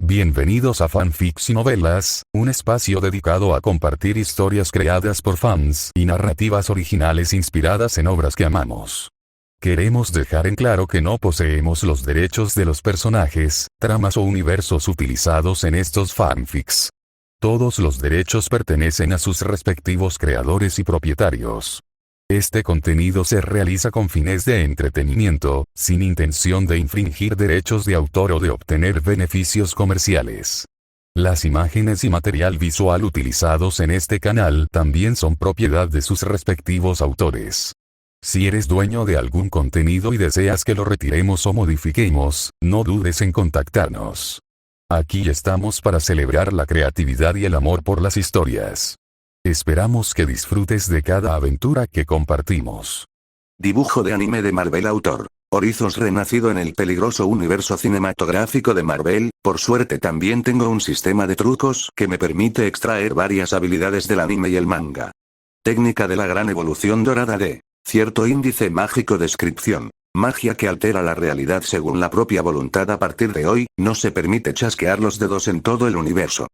Bienvenidos a Fanfics y Novelas, un espacio dedicado a compartir historias creadas por fans y narrativas originales inspiradas en obras que amamos. Queremos dejar en claro que no poseemos los derechos de los personajes, tramas o universos utilizados en estos fanfics. Todos los derechos pertenecen a sus respectivos creadores y propietarios. Este contenido se realiza con fines de entretenimiento, sin intención de infringir derechos de autor o de obtener beneficios comerciales. Las imágenes y material visual utilizados en este canal también son propiedad de sus respectivos autores. Si eres dueño de algún contenido y deseas que lo retiremos o modifiquemos, no dudes en contactarnos. Aquí estamos para celebrar la creatividad y el amor por las historias. Esperamos que disfrutes de cada aventura que compartimos. Dibujo de anime de Marvel. Autor: Orizos, renacido en el peligroso universo cinematográfico de Marvel. Por suerte también tengo un sistema de trucos que me permite extraer varias habilidades del anime y el manga. Técnica de la gran evolución dorada de cierto índice mágico. Descripción: magia que altera la realidad según la propia voluntad. A partir de hoy, no se permite chasquear los dedos en todo el universo.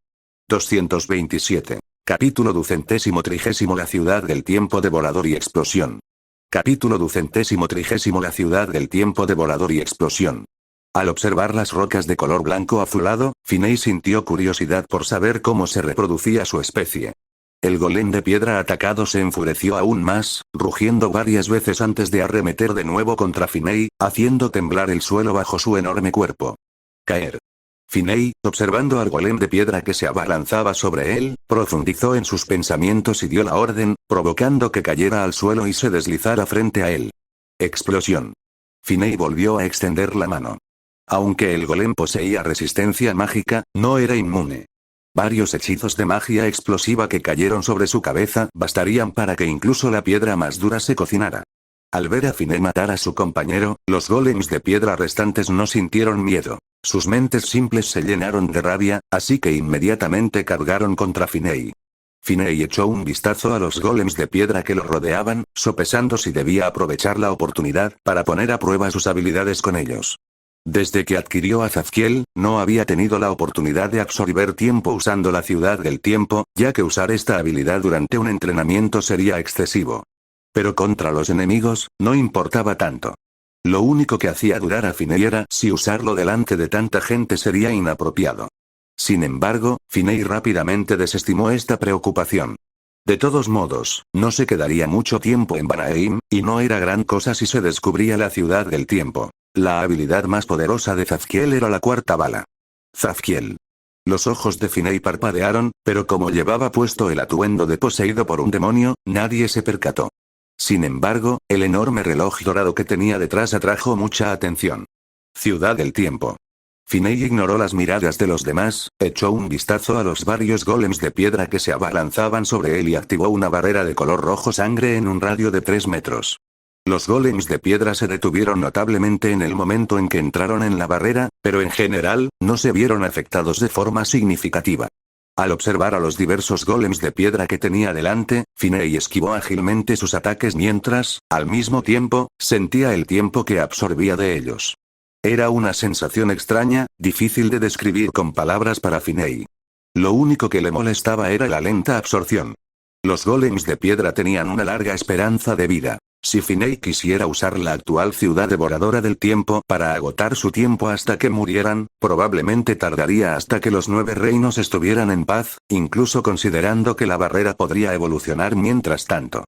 227. Capítulo 230. La ciudad del tiempo devorador y explosión. Capítulo 230. La ciudad del tiempo devorador y explosión. Al observar las rocas de color blanco azulado, Finney sintió curiosidad por saber cómo se reproducía su especie. El golem de piedra atacado se enfureció aún más, rugiendo varias veces antes de arremeter de nuevo contra Finney, haciendo temblar el suelo bajo su enorme cuerpo. Caer. Finney, observando al golem de piedra que se abalanzaba sobre él, profundizó en sus pensamientos y dio la orden, provocando que cayera al suelo y se deslizara frente a él. Explosión. Finney volvió a extender la mano. Aunque el golem poseía resistencia mágica, no era inmune. Varios hechizos de magia explosiva que cayeron sobre su cabeza bastarían para que incluso la piedra más dura se cocinara. Al ver a Finney matar a su compañero, los golems de piedra restantes no sintieron miedo. Sus mentes simples se llenaron de rabia, así que inmediatamente cargaron contra Finney. Finney echó un vistazo a los golems de piedra que lo rodeaban, sopesando si debía aprovechar la oportunidad para poner a prueba sus habilidades con ellos. Desde que adquirió a Zafkiel, no había tenido la oportunidad de absorber tiempo usando la ciudad del tiempo, ya que usar esta habilidad durante un entrenamiento sería excesivo. Pero contra los enemigos, no importaba tanto. Lo único que hacía dudar a Finney era si usarlo delante de tanta gente sería inapropiado. Sin embargo, Finney rápidamente desestimó esta preocupación. De todos modos, no se quedaría mucho tiempo en Vanaheim, y no era gran cosa si se descubría la ciudad del tiempo. La habilidad más poderosa de Zafkiel era la cuarta bala. Zafkiel. Los ojos de Finney parpadearon, pero como llevaba puesto el atuendo de poseído por un demonio, nadie se percató. Sin embargo, el enorme reloj dorado que tenía detrás atrajo mucha atención. Ciudad del tiempo. Finney ignoró las miradas de los demás, echó un vistazo a los varios golems de piedra que se abalanzaban sobre él y activó una barrera de color rojo sangre en un radio de 3 metros. Los golems de piedra se detuvieron notablemente en el momento en que entraron en la barrera, pero en general, no se vieron afectados de forma significativa. Al observar a los diversos golems de piedra que tenía delante, Finney esquivó ágilmente sus ataques mientras, al mismo tiempo, sentía el tiempo que absorbía de ellos. Era una sensación extraña, difícil de describir con palabras para Finney. Lo único que le molestaba era la lenta absorción. Los golems de piedra tenían una larga esperanza de vida. Si Finney quisiera usar la actual ciudad devoradora del tiempo para agotar su tiempo hasta que murieran, probablemente tardaría hasta que los 9 reinos estuvieran en paz, incluso considerando que la barrera podría evolucionar mientras tanto.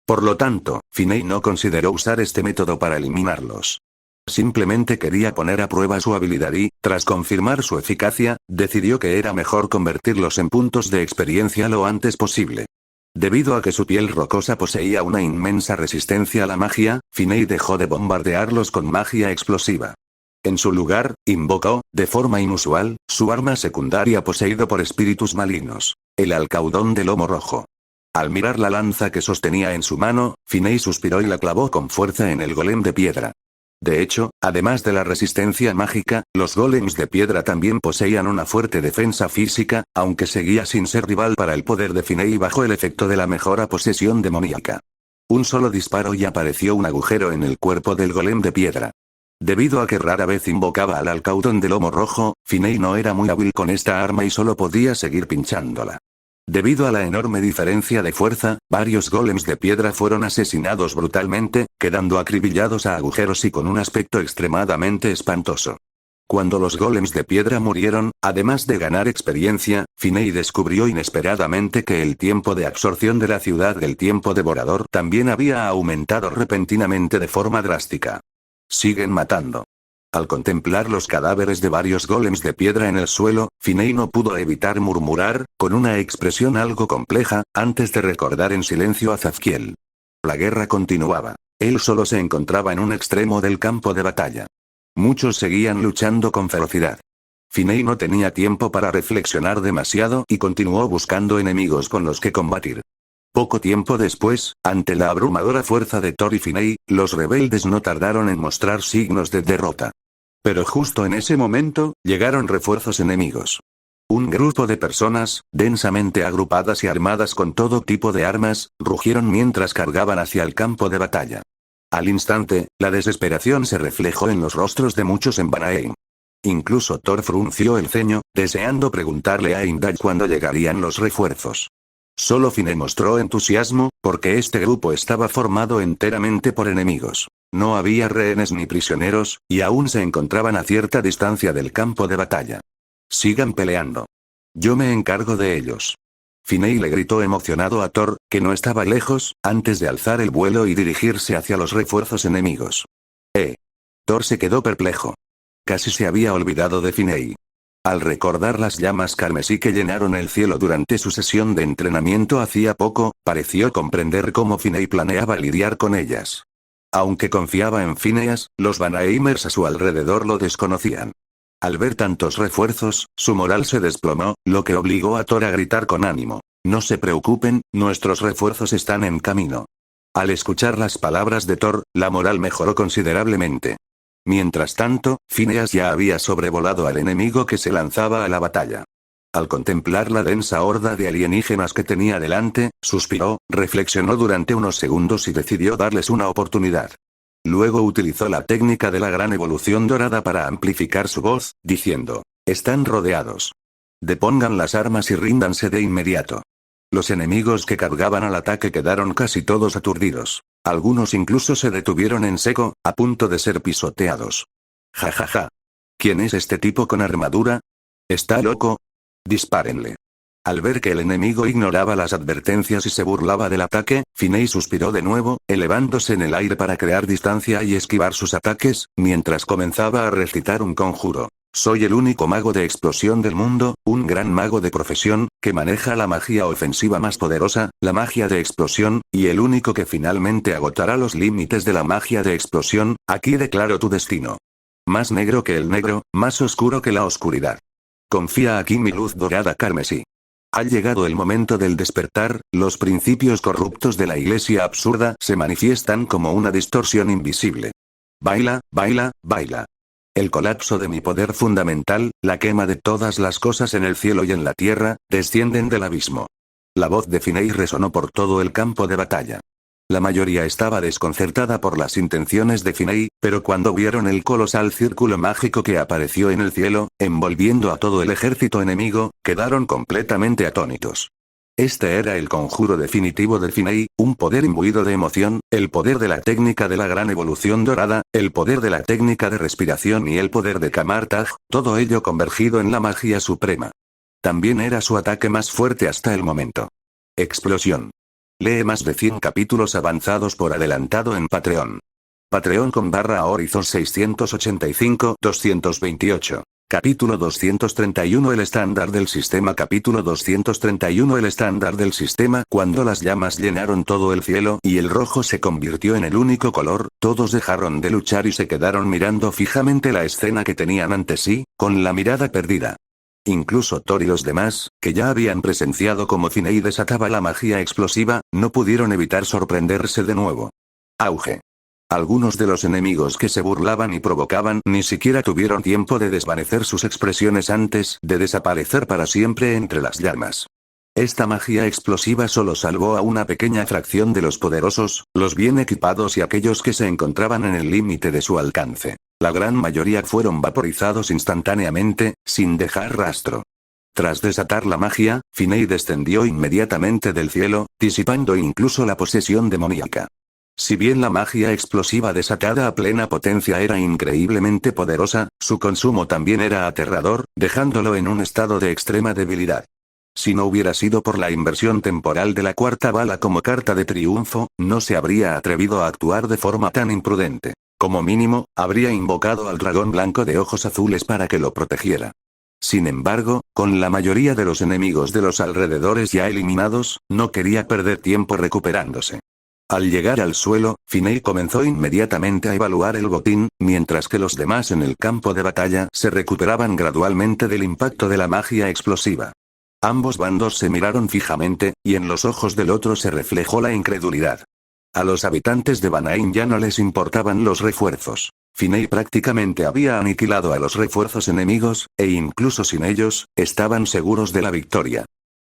Por lo tanto, Finney no consideró usar este método para eliminarlos. Simplemente quería poner a prueba su habilidad y, tras confirmar su eficacia, decidió que era mejor convertirlos en puntos de experiencia lo antes posible. Debido a que su piel rocosa poseía una inmensa resistencia a la magia, Finney dejó de bombardearlos con magia explosiva. En su lugar, invocó, de forma inusual, su arma secundaria poseído por espíritus malignos, el alcaudón de lomo rojo. Al mirar la lanza que sostenía en su mano, Finney suspiró y la clavó con fuerza en el golem de piedra. De hecho, además de la resistencia mágica, los golems de piedra también poseían una fuerte defensa física, aunque seguía sin ser rival para el poder de Finney bajo el efecto de la mejora posesión demoníaca. Un solo disparo y apareció un agujero en el cuerpo del golem de piedra. Debido a que rara vez invocaba al Alcaudón de lomo rojo, Finey no era muy hábil con esta arma y solo podía seguir pinchándola. Debido a la enorme diferencia de fuerza, varios golems de piedra fueron asesinados brutalmente, quedando acribillados a agujeros y con un aspecto extremadamente espantoso. Cuando los golems de piedra murieron, además de ganar experiencia, Finey descubrió inesperadamente que el tiempo de absorción de la ciudad del tiempo devorador también había aumentado repentinamente de forma drástica. Siguen matando. Al contemplar los cadáveres de varios golems de piedra en el suelo, Finey no pudo evitar murmurar, con una expresión algo compleja, antes de recordar en silencio a Zafkiel. La guerra continuaba. Él solo se encontraba en un extremo del campo de batalla. Muchos seguían luchando con ferocidad. Finey no tenía tiempo para reflexionar demasiado y continuó buscando enemigos con los que combatir. Poco tiempo después, ante la abrumadora fuerza de Thor y Finey, los rebeldes no tardaron en mostrar signos de derrota. Pero justo en ese momento, llegaron refuerzos enemigos. Un grupo de personas, densamente agrupadas y armadas con todo tipo de armas, rugieron mientras cargaban hacia el campo de batalla. Al instante, la desesperación se reflejó en los rostros de muchos en Vanaheim. Incluso Thor frunció el ceño, deseando preguntarle a Heimdall cuándo llegarían los refuerzos. Solo Finey mostró entusiasmo, porque este grupo estaba formado enteramente por enemigos. No había rehenes ni prisioneros, y aún se encontraban a cierta distancia del campo de batalla. Sigan peleando. Yo me encargo de ellos. Finey le gritó emocionado a Thor, que no estaba lejos, antes de alzar el vuelo y dirigirse hacia los refuerzos enemigos. Thor se quedó perplejo. Casi se había olvidado de Finey. Al recordar las llamas carmesí que llenaron el cielo durante su sesión de entrenamiento hacía poco, pareció comprender cómo Finey planeaba lidiar con ellas. Aunque confiaba en Phineas, los Vanaheimers a su alrededor lo desconocían. Al ver tantos refuerzos, su moral se desplomó, lo que obligó a Thor a gritar con ánimo. No se preocupen, nuestros refuerzos están en camino. Al escuchar las palabras de Thor, la moral mejoró considerablemente. Mientras tanto, Phineas ya había sobrevolado al enemigo que se lanzaba a la batalla. Al contemplar la densa horda de alienígenas que tenía delante, suspiró, reflexionó durante unos segundos y decidió darles una oportunidad. Luego utilizó la técnica de la gran evolución dorada para amplificar su voz, diciendo: «Están rodeados. Depongan las armas y ríndanse de inmediato». Los enemigos que cargaban al ataque quedaron casi todos aturdidos. Algunos incluso se detuvieron en seco, a punto de ser pisoteados. «Ja ja ja. ¿Quién es este tipo con armadura? ¿Está loco? Dispárenle». Al ver que el enemigo ignoraba las advertencias y se burlaba del ataque, Finey suspiró de nuevo, elevándose en el aire para crear distancia y esquivar sus ataques, mientras comenzaba a recitar un conjuro. «Soy el único mago de explosión del mundo, un gran mago de profesión, que maneja la magia ofensiva más poderosa, la magia de explosión, y el único que finalmente agotará los límites de la magia de explosión. Aquí declaro tu destino. Más negro que el negro, más oscuro que la oscuridad. Confía aquí mi luz dorada carmesí. Ha llegado el momento del despertar, los principios corruptos de la iglesia absurda se manifiestan como una distorsión invisible. Baila, baila, baila. El colapso de mi poder fundamental, la quema de todas las cosas en el cielo y en la tierra, descienden del abismo». La voz de Finey resonó por todo el campo de batalla. La mayoría estaba desconcertada por las intenciones de Finey, pero cuando vieron el colosal círculo mágico que apareció en el cielo, envolviendo a todo el ejército enemigo, quedaron completamente atónitos. Este era el conjuro definitivo de Finey, un poder imbuido de emoción, el poder de la técnica de la gran evolución dorada, el poder de la técnica de respiración y el poder de Kamartaj, todo ello convergido en la magia suprema. También era su ataque más fuerte hasta el momento. Explosión. Lee más de 100 capítulos avanzados por adelantado en Patreon. Patreon.com/Horizon 685-228. Capítulo 231 El estándar del sistema. Capítulo 231 El estándar del sistema. Cuando las llamas llenaron todo el cielo y el rojo se convirtió en el único color, todos dejaron de luchar y se quedaron mirando fijamente la escena que tenían ante sí, con la mirada perdida. Incluso Thor y los demás, que ya habían presenciado cómo Finey desataba la magia explosiva, no pudieron evitar sorprenderse de nuevo. Auge. Algunos de los enemigos que se burlaban y provocaban ni siquiera tuvieron tiempo de desvanecer sus expresiones antes de desaparecer para siempre entre las llamas. Esta magia explosiva solo salvó a una pequeña fracción de los poderosos, los bien equipados y aquellos que se encontraban en el límite de su alcance. La gran mayoría fueron vaporizados instantáneamente, sin dejar rastro. Tras desatar la magia, Finney descendió inmediatamente del cielo, disipando incluso la posesión demoníaca. Si bien la magia explosiva desatada a plena potencia era increíblemente poderosa, su consumo también era aterrador, dejándolo en un estado de extrema debilidad. Si no hubiera sido por la inversión temporal de la cuarta bala como carta de triunfo, no se habría atrevido a actuar de forma tan imprudente. Como mínimo, habría invocado al dragón blanco de ojos azules para que lo protegiera. Sin embargo, con la mayoría de los enemigos de los alrededores ya eliminados, no quería perder tiempo recuperándose. Al llegar al suelo, Finney comenzó inmediatamente a evaluar el botín, mientras que los demás en el campo de batalla se recuperaban gradualmente del impacto de la magia explosiva. Ambos bandos se miraron fijamente, y en los ojos del otro se reflejó la incredulidad. A los habitantes de Vanaheim ya no les importaban los refuerzos. Finney prácticamente había aniquilado a los refuerzos enemigos, e incluso sin ellos, estaban seguros de la victoria.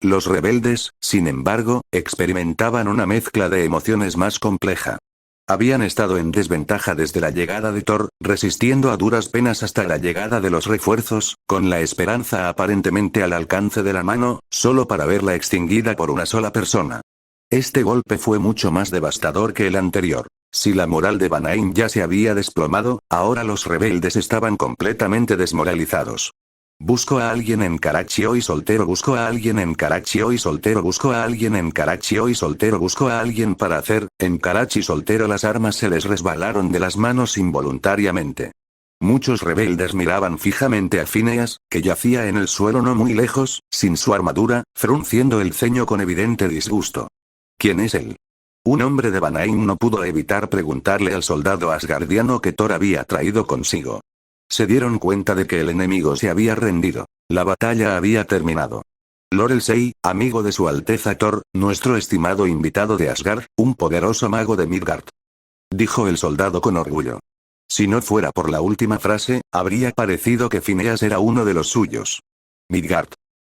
Los rebeldes, sin embargo, experimentaban una mezcla de emociones más compleja. Habían estado en desventaja desde la llegada de Thor, resistiendo a duras penas hasta la llegada de los refuerzos, con la esperanza aparentemente al alcance de la mano, solo para verla extinguida por una sola persona. Este golpe fue mucho más devastador que el anterior. Si la moral de Vanaheim ya se había desplomado, ahora los rebeldes estaban completamente desmoralizados. Busco a alguien en Karachi hoy soltero, busco a alguien en Karachi hoy soltero, busco a alguien en Karachi hoy soltero, busco a alguien para hacer, en Karachi soltero. Las armas se les resbalaron de las manos involuntariamente. Muchos rebeldes miraban fijamente a Phineas, que yacía en el suelo no muy lejos, sin su armadura, frunciendo el ceño con evidente disgusto. ¿Quién es él? Un hombre de Vanaheim no pudo evitar preguntarle al soldado asgardiano que Thor había traído consigo. Se dieron cuenta de que el enemigo se había rendido. La batalla había terminado. Lorelsei, amigo de su Alteza Thor, nuestro estimado invitado de Asgard, un poderoso mago de Midgard. Dijo el soldado con orgullo. Si no fuera por la última frase, habría parecido que Phineas era uno de los suyos. Midgard.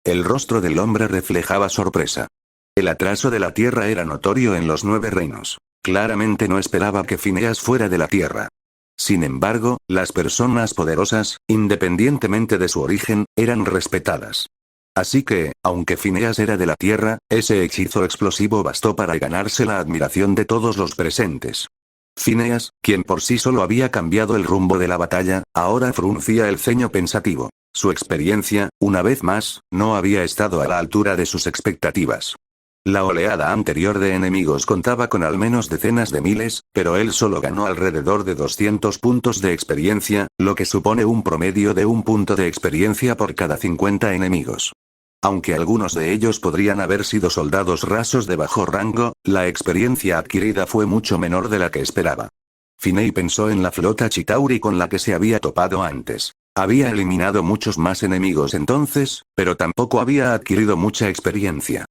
El rostro del hombre reflejaba sorpresa. El atraso de la Tierra era notorio en los 9 reinos. Claramente no esperaba que Phineas fuera de la Tierra. Sin embargo, las personas poderosas, independientemente de su origen, eran respetadas. Así que, aunque Phineas era de la Tierra, ese hechizo explosivo bastó para ganarse la admiración de todos los presentes. Phineas, quien por sí solo había cambiado el rumbo de la batalla, ahora fruncía el ceño pensativo. Su experiencia, una vez más, no había estado a la altura de sus expectativas. La oleada anterior de enemigos contaba con al menos decenas de miles, pero él solo ganó alrededor de 200 puntos de experiencia, lo que supone un promedio de 1 punto de experiencia por cada 50 enemigos. Aunque algunos de ellos podrían haber sido soldados rasos de bajo rango, la experiencia adquirida fue mucho menor de la que esperaba. Finney pensó en la flota Chitauri con la que se había topado antes. Había eliminado muchos más enemigos entonces, pero tampoco había adquirido mucha experiencia.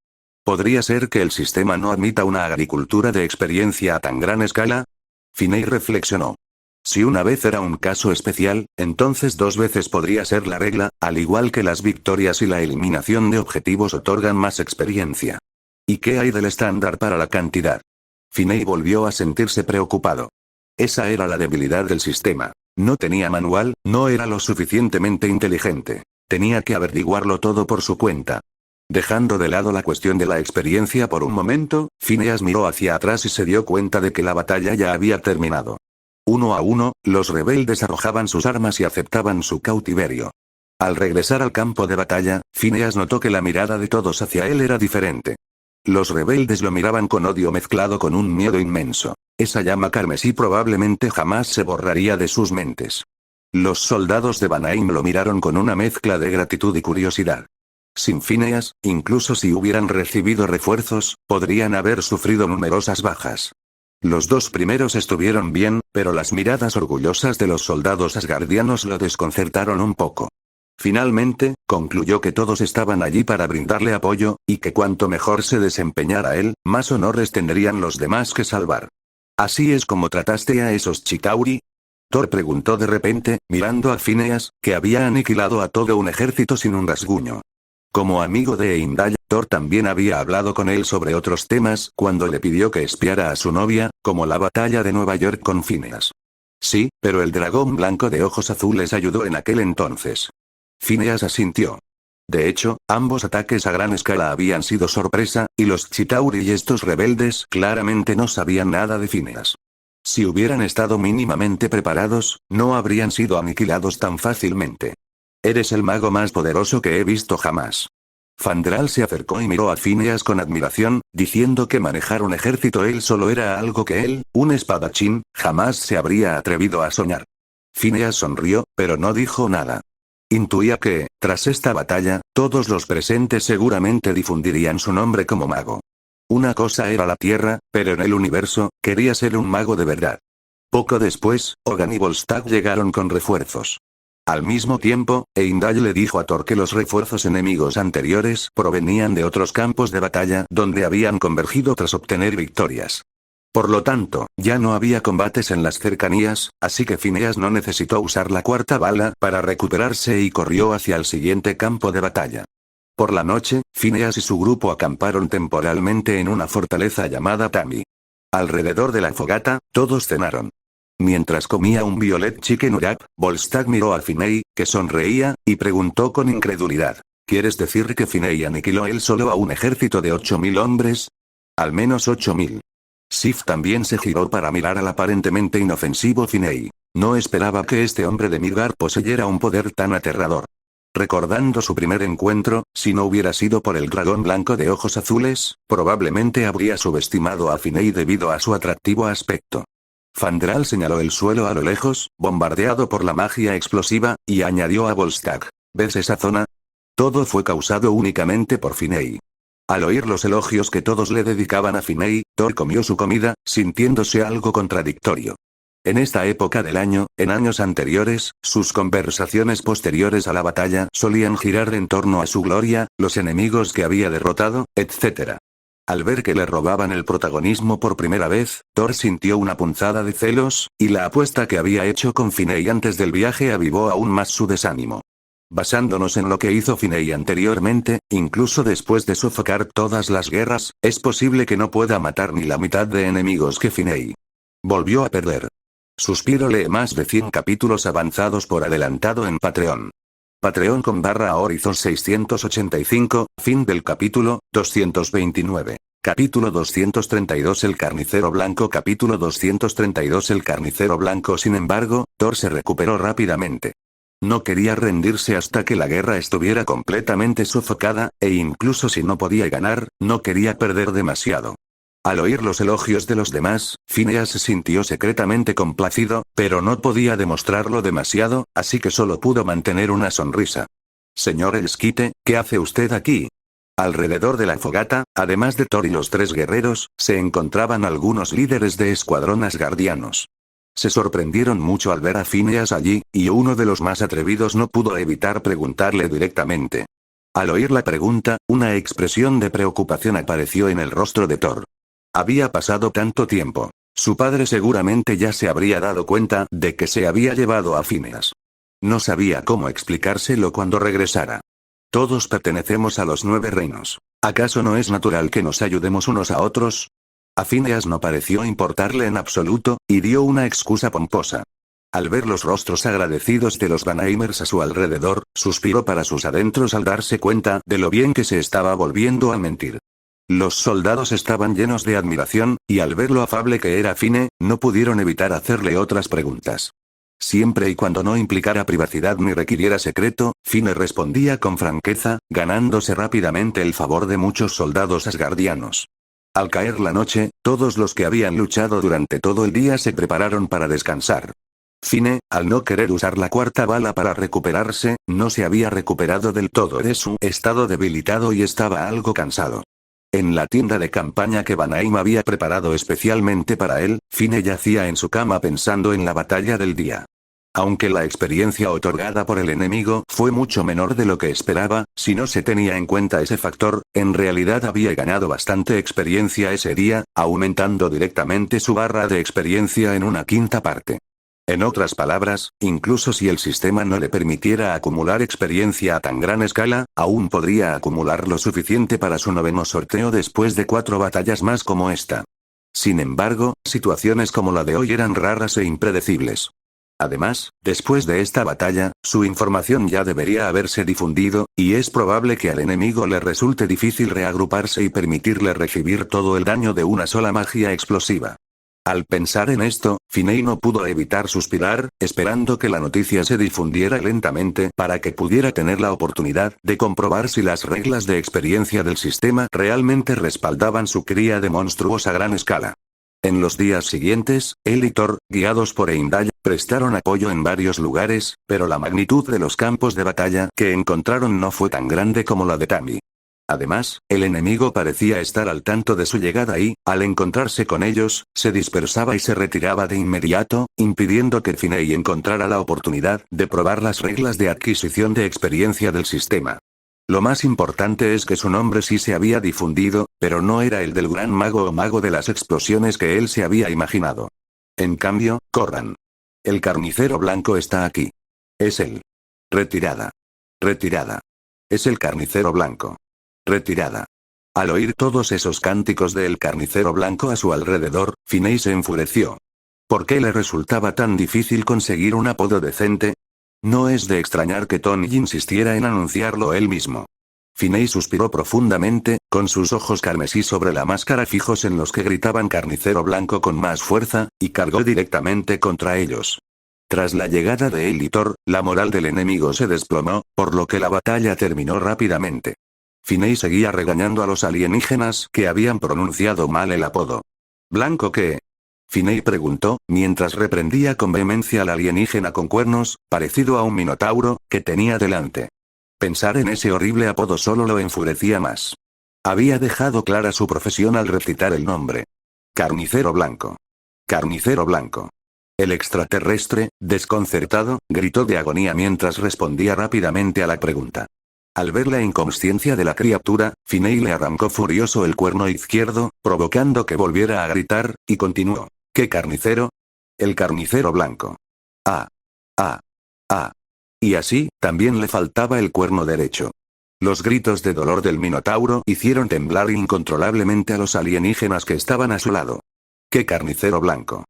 ¿Podría ser que el sistema no admita una agricultura de experiencia a tan gran escala? Finney reflexionó. Si una vez era un caso especial, entonces 2 veces podría ser la regla, al igual que las victorias y la eliminación de objetivos otorgan más experiencia. ¿Y qué hay del estándar para la cantidad? Finney volvió a sentirse preocupado. Esa era la debilidad del sistema. No tenía manual, no era lo suficientemente inteligente. Tenía que averiguarlo todo por su cuenta. Dejando de lado la cuestión de la experiencia por un momento, Phineas miró hacia atrás y se dio cuenta de que la batalla ya había terminado. Uno a uno, los rebeldes arrojaban sus armas y aceptaban su cautiverio. Al regresar al campo de batalla, Phineas notó que la mirada de todos hacia él era diferente. Los rebeldes lo miraban con odio mezclado con un miedo inmenso. Esa llama carmesí probablemente jamás se borraría de sus mentes. Los soldados de Vanaheim lo miraron con una mezcla de gratitud y curiosidad. Sin Phineas, incluso si hubieran recibido refuerzos, podrían haber sufrido numerosas bajas. Los 2 primeros estuvieron bien, pero las miradas orgullosas de los soldados asgardianos lo desconcertaron un poco. Finalmente, concluyó que todos estaban allí para brindarle apoyo, y que cuanto mejor se desempeñara él, más honores tendrían los demás que salvar. ¿Así es como trataste a esos Chitauri? Thor preguntó de repente, mirando a Phineas, que había aniquilado a todo un ejército sin un rasguño. Como amigo de Heimdall, Thor también había hablado con él sobre otros temas cuando le pidió que espiara a su novia, como la batalla de Nueva York con Phineas. Sí, pero el dragón blanco de ojos azules ayudó en aquel entonces. Phineas asintió. De hecho, ambos ataques a gran escala habían sido sorpresa, y los Chitauri y estos rebeldes claramente no sabían nada de Phineas. Si hubieran estado mínimamente preparados, no habrían sido aniquilados tan fácilmente. Eres el mago más poderoso que he visto jamás. Fandral se acercó y miró a Phineas con admiración, diciendo que manejar un ejército él solo era algo que él, un espadachín, jamás se habría atrevido a soñar. Phineas sonrió, pero no dijo nada. Intuía que, tras esta batalla, todos los presentes seguramente difundirían su nombre como mago. Una cosa era la Tierra, pero en el universo, quería ser un mago de verdad. Poco después, Hogan y Volstagg llegaron con refuerzos. Al mismo tiempo, Heimdall le dijo a Thor que los refuerzos enemigos anteriores provenían de otros campos de batalla donde habían convergido tras obtener victorias. Por lo tanto, ya no había combates en las cercanías, así que Phineas no necesitó usar la cuarta bala para recuperarse y corrió hacia el siguiente campo de batalla. Por la noche, Phineas y su grupo acamparon temporalmente en una fortaleza llamada Tami. Alrededor de la fogata, todos cenaron. Mientras comía un violet chicken wrap, Volstagg miró a Finney, que sonreía, y preguntó con incredulidad. ¿Quieres decir que Finney aniquiló él solo a un ejército de 8000 hombres? Al menos 8000. Sif también se giró para mirar al aparentemente inofensivo Finney. No esperaba que este hombre de Midgard poseyera un poder tan aterrador. Recordando su primer encuentro, si no hubiera sido por el dragón blanco de ojos azules, probablemente habría subestimado a Finney debido a su atractivo aspecto. Fandral señaló el suelo a lo lejos, bombardeado por la magia explosiva, y añadió a Volstagg. ¿Ves esa zona? Todo fue causado únicamente por Finney. Al oír los elogios que todos le dedicaban a Finney, Thor comió su comida, sintiéndose algo contradictorio. En esta época del año, en años anteriores, sus conversaciones posteriores a la batalla solían girar en torno a su gloria, los enemigos que había derrotado, etc. Al ver que le robaban el protagonismo por primera vez, Thor sintió una punzada de celos, y la apuesta que había hecho con Finney antes del viaje avivó aún más su desánimo. Basándonos en lo que hizo Finney anteriormente, incluso después de sofocar todas las guerras, es posible que no pueda matar ni la mitad de enemigos que Finney. Volvió a perder. Suspiro lee más de 100 capítulos avanzados por adelantado en Patreon. Patreon.com/Horizon 685, fin del capítulo, 229. Capítulo 232 El carnicero blanco. Capítulo 232 El carnicero blanco. Sin embargo, Thor se recuperó rápidamente. No quería rendirse hasta que la guerra estuviera completamente sofocada, e incluso si no podía ganar, no quería perder demasiado. Al oír los elogios de los demás, Phineas se sintió secretamente complacido, pero no podía demostrarlo demasiado, así que solo pudo mantener una sonrisa. Señor Elskite, ¿qué hace usted aquí? Alrededor de la fogata, además de Thor y los 3 guerreros, se encontraban algunos líderes de escuadrón asgardianos. Se sorprendieron mucho al ver a Phineas allí, y uno de los más atrevidos no pudo evitar preguntarle directamente. Al oír la pregunta, una expresión de preocupación apareció en el rostro de Thor. Había pasado tanto tiempo. Su padre seguramente ya se habría dado cuenta de que se había llevado a Phineas. No sabía cómo explicárselo cuando regresara. Todos pertenecemos a los 9 reinos. ¿Acaso no es natural que nos ayudemos unos a otros? A Phineas no pareció importarle en absoluto, y dio una excusa pomposa. Al ver los rostros agradecidos de los Vanheimers a su alrededor, suspiró para sus adentros al darse cuenta de lo bien que se estaba volviendo a mentir. Los soldados estaban llenos de admiración, y al ver lo afable que era Fine, no pudieron evitar hacerle otras preguntas. Siempre y cuando no implicara privacidad ni requiriera secreto, Fine respondía con franqueza, ganándose rápidamente el favor de muchos soldados asgardianos. Al caer la noche, todos los que habían luchado durante todo el día se prepararon para descansar. Fine, al no querer usar la 4ª bala para recuperarse, no se había recuperado del todo de su estado debilitado y estaba algo cansado. En la tienda de campaña que Vanheim había preparado especialmente para él, Fine yacía en su cama pensando en la batalla del día. Aunque la experiencia otorgada por el enemigo fue mucho menor de lo que esperaba, si no se tenía en cuenta ese factor, en realidad había ganado bastante experiencia ese día, aumentando directamente su barra de experiencia en una 5ª parte. En otras palabras, incluso si el sistema no le permitiera acumular experiencia a tan gran escala, aún podría acumular lo suficiente para su noveno sorteo después de 4 batallas más como esta. Sin embargo, situaciones como la de hoy eran raras e impredecibles. Además, después de esta batalla, su información ya debería haberse difundido, y es probable que al enemigo le resulte difícil reagruparse y permitirle recibir todo el daño de una sola magia explosiva. Al pensar en esto, Finney no pudo evitar suspirar, esperando que la noticia se difundiera lentamente para que pudiera tener la oportunidad de comprobar si las reglas de experiencia del sistema realmente respaldaban su cría de monstruos a gran escala. En los días siguientes, él y Thor, guiados por Heimdall, prestaron apoyo en varios lugares, pero la magnitud de los campos de batalla que encontraron no fue tan grande como la de Tammy. Además, el enemigo parecía estar al tanto de su llegada y, al encontrarse con ellos, se dispersaba y se retiraba de inmediato, impidiendo que Finney encontrara la oportunidad de probar las reglas de adquisición de experiencia del sistema. Lo más importante es que su nombre sí se había difundido, pero no era el del gran mago o mago de las explosiones que él se había imaginado. En cambio, corran. El carnicero blanco está aquí. Es él. Retirada. Retirada. Es el carnicero blanco. Retirada. Al oír todos esos cánticos del carnicero blanco a su alrededor, Finney se enfureció. ¿Por qué le resultaba tan difícil conseguir un apodo decente? No es de extrañar que Tony insistiera en anunciarlo él mismo. Finney suspiró profundamente, con sus ojos carmesí sobre la máscara fijos en los que gritaban carnicero blanco con más fuerza, y cargó directamente contra ellos. Tras la llegada de él y Thor, la moral del enemigo se desplomó, por lo que la batalla terminó rápidamente. Finney seguía regañando a los alienígenas que habían pronunciado mal el apodo. ¿Blanco qué? Finney preguntó, mientras reprendía con vehemencia al alienígena con cuernos, parecido a un minotauro, que tenía delante. Pensar en ese horrible apodo solo lo enfurecía más. Había dejado clara su profesión al recitar el nombre. Carnicero blanco. Carnicero blanco. El extraterrestre, desconcertado, gritó de agonía mientras respondía rápidamente a la pregunta. Al ver la inconsciencia de la criatura, Finney le arrancó furioso el cuerno izquierdo, provocando que volviera a gritar, y continuó. ¿Qué carnicero? El carnicero blanco. Ah. Ah. Ah. Y así, también le faltaba el cuerno derecho. Los gritos de dolor del minotauro hicieron temblar incontrolablemente a los alienígenas que estaban a su lado. ¿Qué carnicero blanco?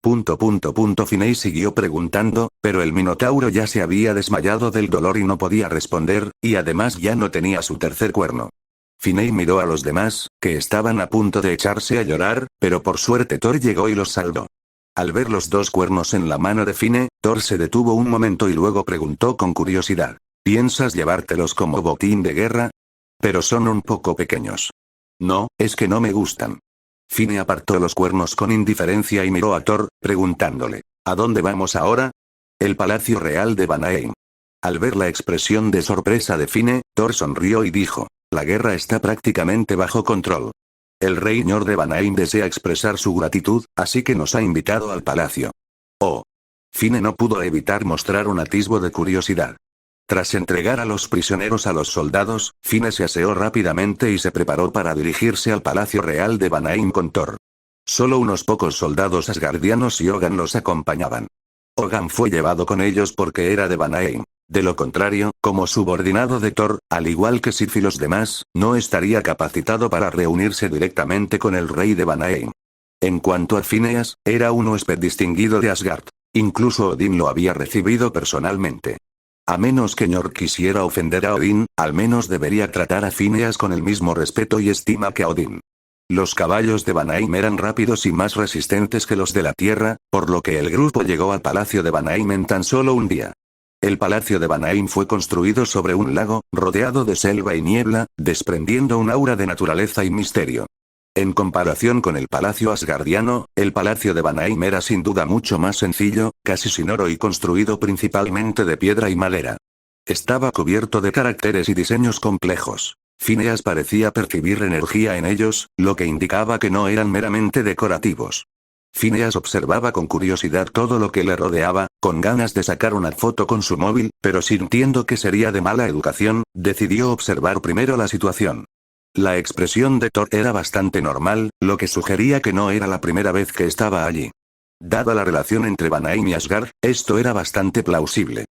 Finney siguió preguntando, pero el minotauro ya se había desmayado del dolor y no podía responder, y además ya no tenía su tercer cuerno. Finney miró a los demás, que estaban a punto de echarse a llorar, pero por suerte Thor llegó y los salvó. Al ver los 2 cuernos en la mano de Finney, Thor se detuvo un momento y luego preguntó con curiosidad. ¿Piensas llevártelos como botín de guerra? Pero son un poco pequeños. No, es que no me gustan. Finney apartó los cuernos con indiferencia y miró a Thor, preguntándole. ¿A dónde vamos ahora? El Palacio Real de Vanaheim. Al ver la expresión de sorpresa de Finney, Thor sonrió y dijo. La guerra está prácticamente bajo control. El rey Njord de Vanaheim desea expresar su gratitud, así que nos ha invitado al palacio. Oh. Finney no pudo evitar mostrar un atisbo de curiosidad. Tras entregar a los prisioneros a los soldados, Finney se aseó rápidamente y se preparó para dirigirse al Palacio Real de Vanaheim con Thor. Solo unos pocos soldados asgardianos y Hogan los acompañaban. Hogan fue llevado con ellos porque era de Vanaheim. De lo contrario, como subordinado de Thor, al igual que Sif y los demás, no estaría capacitado para reunirse directamente con el rey de Vanaheim. En cuanto a Phineas, era un huésped distinguido de Asgard. Incluso Odín lo había recibido personalmente. A menos que Njord quisiera ofender a Odín, al menos debería tratar a Phineas con el mismo respeto y estima que a Odín. Los caballos de Vanaheim eran rápidos y más resistentes que los de la Tierra, por lo que el grupo llegó al Palacio de Vanaheim en tan solo un día. El Palacio de Vanaheim fue construido sobre un lago, rodeado de selva y niebla, desprendiendo un aura de naturaleza y misterio. En comparación con el Palacio Asgardiano, el Palacio de Vanaheim era sin duda mucho más sencillo, casi sin oro y construido principalmente de piedra y madera. Estaba cubierto de caracteres y diseños complejos. Phineas parecía percibir energía en ellos, lo que indicaba que no eran meramente decorativos. Phineas observaba con curiosidad todo lo que le rodeaba, con ganas de sacar una foto con su móvil, pero sintiendo que sería de mala educación, decidió observar primero la situación. La expresión de Thor era bastante normal, lo que sugería que no era la primera vez que estaba allí. Dada la relación entre Vanaheim y Asgard, esto era bastante plausible.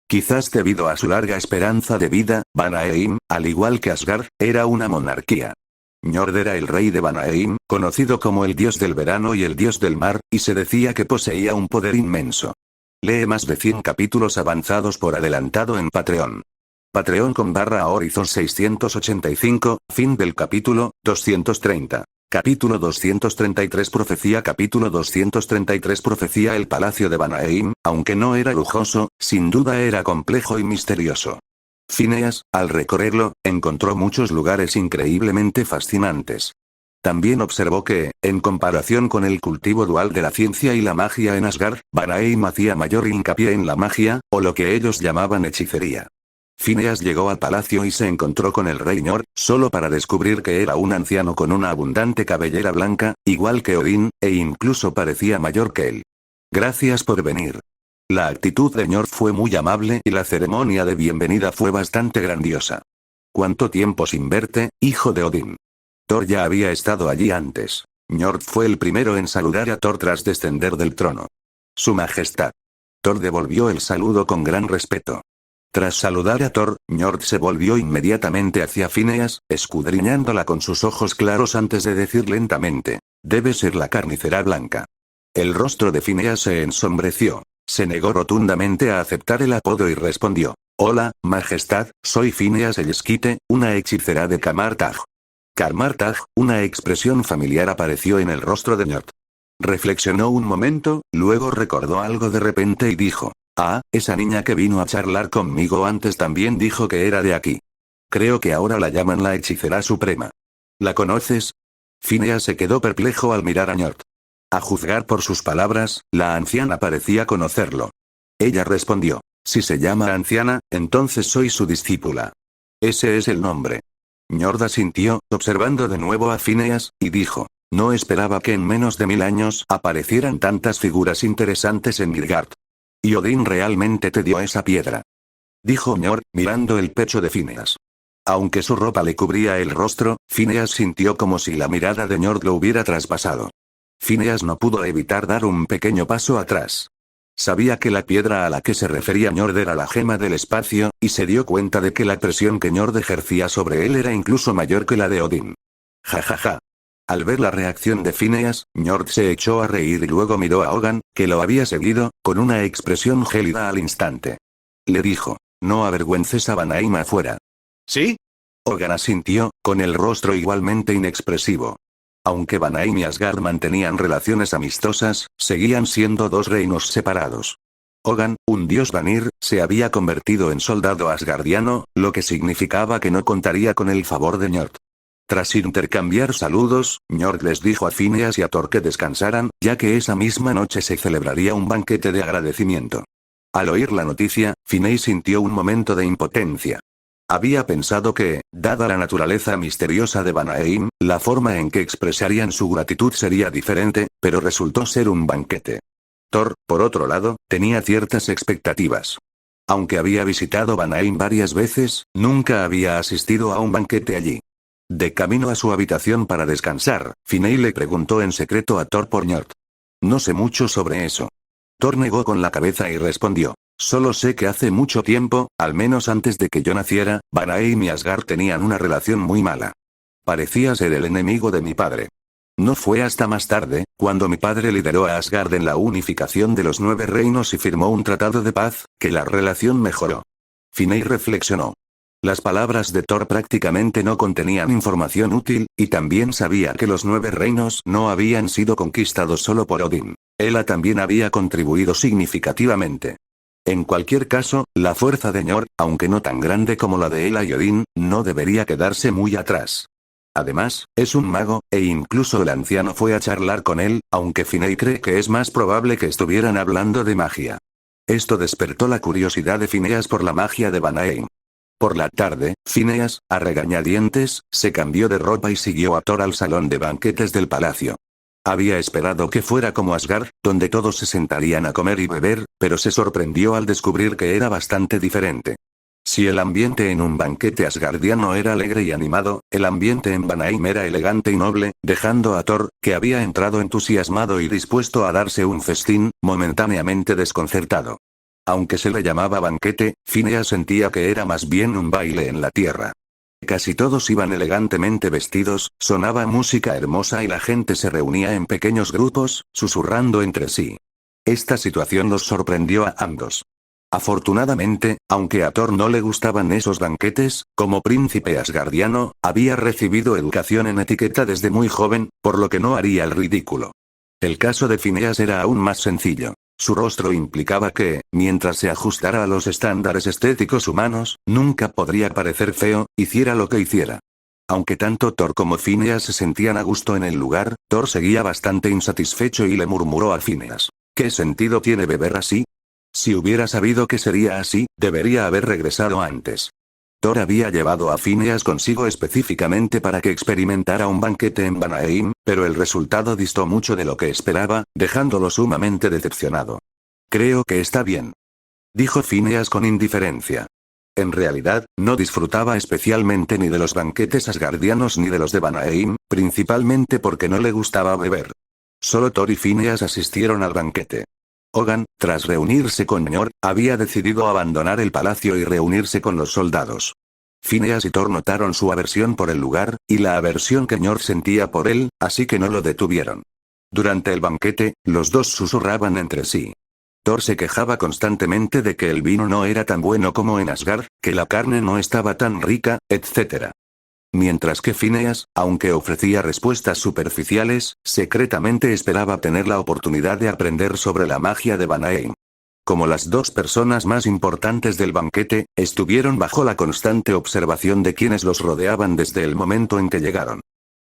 Quizás debido a su larga esperanza de vida, Vanaheim, al igual que Asgard, era una monarquía. Njord era el rey de Vanaheim, conocido como el dios del verano y el dios del mar, y se decía que poseía un poder inmenso. Lee más de 100 capítulos avanzados por adelantado en Patreon. Patreon.com/Horizon 685, fin del capítulo, 230. Capítulo 233 Profecía Capítulo 233 Profecía El palacio de Vanaheim, aunque no era lujoso, sin duda era complejo y misterioso. Phineas, al recorrerlo, encontró muchos lugares increíblemente fascinantes. También observó que, en comparación con el cultivo dual de la ciencia y la magia en Asgard, Vanaheim hacía mayor hincapié en la magia, o lo que ellos llamaban hechicería. Phineas llegó al palacio y se encontró con el rey Njord, solo para descubrir que era un anciano con una abundante cabellera blanca, igual que Odín, e incluso parecía mayor que él. Gracias por venir. La actitud de Njord fue muy amable y la ceremonia de bienvenida fue bastante grandiosa. ¿Cuánto tiempo sin verte, hijo de Odín? Thor ya había estado allí antes. Njord fue el primero en saludar a Thor tras descender del trono. Su Majestad. Thor devolvió el saludo con gran respeto. Tras saludar a Thor, Njord se volvió inmediatamente hacia Phineas, escudriñándola con sus ojos claros antes de decir lentamente: «Debe ser la carnicera blanca». El rostro de Phineas se ensombreció. Se negó rotundamente a aceptar el apodo y respondió: «Hola, Majestad, soy Phineas el Esquite, una hechicera de Camartag». Camartag, una expresión familiar apareció en el rostro de Njord. Reflexionó un momento, luego recordó algo de repente y dijo: «Ah, esa niña que vino a charlar conmigo antes también dijo que era de aquí. Creo que ahora la llaman la hechicera suprema. ¿La conoces?» Phineas se quedó perplejo al mirar a Njord. A juzgar por sus palabras, la anciana parecía conocerlo. Ella respondió: «Si se llama anciana, entonces soy su discípula. Ese es el nombre». Njord asintió, observando de nuevo a Phineas, y dijo: «No esperaba que en menos de 1000 años aparecieran tantas figuras interesantes en Midgard. ¿Y Odín realmente te dio esa piedra?», dijo Njord, mirando el pecho de Phineas. Aunque su ropa le cubría el rostro, Phineas sintió como si la mirada de Njord lo hubiera traspasado. Phineas no pudo evitar dar un pequeño paso atrás. Sabía que la piedra a la que se refería Njord era la gema del espacio, y se dio cuenta de que la presión que Njord ejercía sobre él era incluso mayor que la de Odín. «Ja. Al ver la reacción de Phineas, Njord se echó a reír y luego miró a Hogan, que lo había seguido, con una expresión gélida al instante. Le dijo: «No avergüences a Vanaheim afuera». ¿Sí? Hogan asintió, con el rostro igualmente inexpresivo. Aunque Vanaheim y Asgard mantenían relaciones amistosas, seguían siendo dos reinos separados. Hogan, un dios Vanir, se había convertido en soldado asgardiano, lo que significaba que no contaría con el favor de Njord. Tras intercambiar saludos, Njord les dijo a Phineas y a Thor que descansaran, ya que esa misma noche se celebraría un banquete de agradecimiento. Al oír la noticia, Phineas sintió un momento de impotencia. Había pensado que, dada la naturaleza misteriosa de Vanaheim, la forma en que expresarían su gratitud sería diferente, pero resultó ser un banquete. Thor, por otro lado, tenía ciertas expectativas. Aunque había visitado Vanaheim varias veces, nunca había asistido a un banquete allí. De camino a su habitación para descansar, Phineas le preguntó en secreto a Thor por Njord. «No sé mucho sobre eso». Thor negó con la cabeza y respondió: «Solo sé que hace mucho tiempo, al menos antes de que yo naciera, Vanaheim y Asgard tenían una relación muy mala. Parecía ser el enemigo de mi padre. No fue hasta más tarde, cuando mi padre lideró a Asgard en la unificación de los 9 reinos y firmó un tratado de paz, que la relación mejoró». Phineas reflexionó. Las palabras de Thor prácticamente no contenían información útil, y también sabía que los 9 reinos no habían sido conquistados solo por Odín. Hela también había contribuido significativamente. En cualquier caso, la fuerza de Njord, aunque no tan grande como la de Hela y Odín, no debería quedarse muy atrás. Además, es un mago, e incluso el anciano fue a charlar con él, aunque Phineas cree que es más probable que estuvieran hablando de magia. Esto despertó la curiosidad de Phineas por la magia de Vanaheim. Por la tarde, Phineas, a regañadientes, se cambió de ropa y siguió a Thor al salón de banquetes del palacio. Había esperado que fuera como Asgard, donde todos se sentarían a comer y beber, pero se sorprendió al descubrir que era bastante diferente. Si el ambiente en un banquete asgardiano era alegre y animado, el ambiente en Vanaheim era elegante y noble, dejando a Thor, que había entrado entusiasmado y dispuesto a darse un festín, momentáneamente desconcertado. Aunque se le llamaba banquete, Phineas sentía que era más bien un baile en la tierra. Casi todos iban elegantemente vestidos, sonaba música hermosa y la gente se reunía en pequeños grupos, susurrando entre sí. Esta situación los sorprendió a ambos. Afortunadamente, aunque a Thor no le gustaban esos banquetes, como príncipe asgardiano, había recibido educación en etiqueta desde muy joven, por lo que no haría el ridículo. El caso de Phineas era aún más sencillo. Su rostro implicaba que, mientras se ajustara a los estándares estéticos humanos, nunca podría parecer feo, hiciera lo que hiciera. Aunque tanto Thor como Phineas se sentían a gusto en el lugar, Thor seguía bastante insatisfecho y le murmuró a Phineas: ¿qué sentido tiene beber así? Si hubiera sabido que sería así, debería haber regresado antes. Thor había llevado a Phineas consigo específicamente para que experimentara un banquete en Vanaheim, pero el resultado distó mucho de lo que esperaba, dejándolo sumamente decepcionado. Creo que está bien, dijo Phineas con indiferencia. En realidad, no disfrutaba especialmente ni de los banquetes asgardianos ni de los de Vanaheim, principalmente porque no le gustaba beber. Solo Thor y Phineas asistieron al banquete. Hogan, tras reunirse con Njord, había decidido abandonar el palacio y reunirse con los soldados. Phineas y Thor notaron su aversión por el lugar, y la aversión que Njord sentía por él, así que no lo detuvieron. Durante el banquete, los dos susurraban entre sí. Thor se quejaba constantemente de que el vino no era tan bueno como en Asgard, que la carne no estaba tan rica, etc. Mientras que Phineas, aunque ofrecía respuestas superficiales, secretamente esperaba tener la oportunidad de aprender sobre la magia de Vanaheim. Como las dos personas más importantes del banquete, estuvieron bajo la constante observación de quienes los rodeaban desde el momento en que llegaron.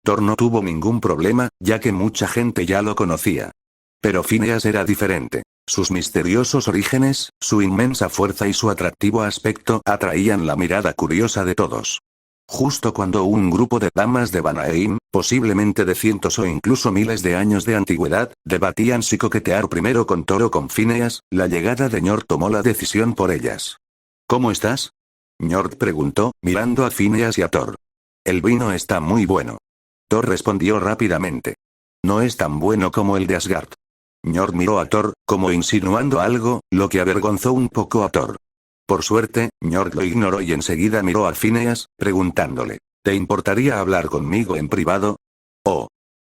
Thor no tuvo ningún problema, ya que mucha gente ya lo conocía. Pero Phineas era diferente. Sus misteriosos orígenes, su inmensa fuerza y su atractivo aspecto atraían la mirada curiosa de todos. Justo cuando un grupo de damas de Vanaheim, posiblemente de cientos o incluso miles de años de antigüedad, debatían si coquetear primero con Thor o con Phineas, la llegada de Njord tomó la decisión por ellas. ¿Cómo estás? Njord preguntó, mirando a Phineas y a Thor. El vino está muy bueno. Thor respondió rápidamente. No es tan bueno como el de Asgard. Njord miró a Thor, como insinuando algo, lo que avergonzó un poco a Thor. Por suerte, Njord lo ignoró y enseguida miró a Phineas, preguntándole: ¿te importaría hablar conmigo en privado? Oh.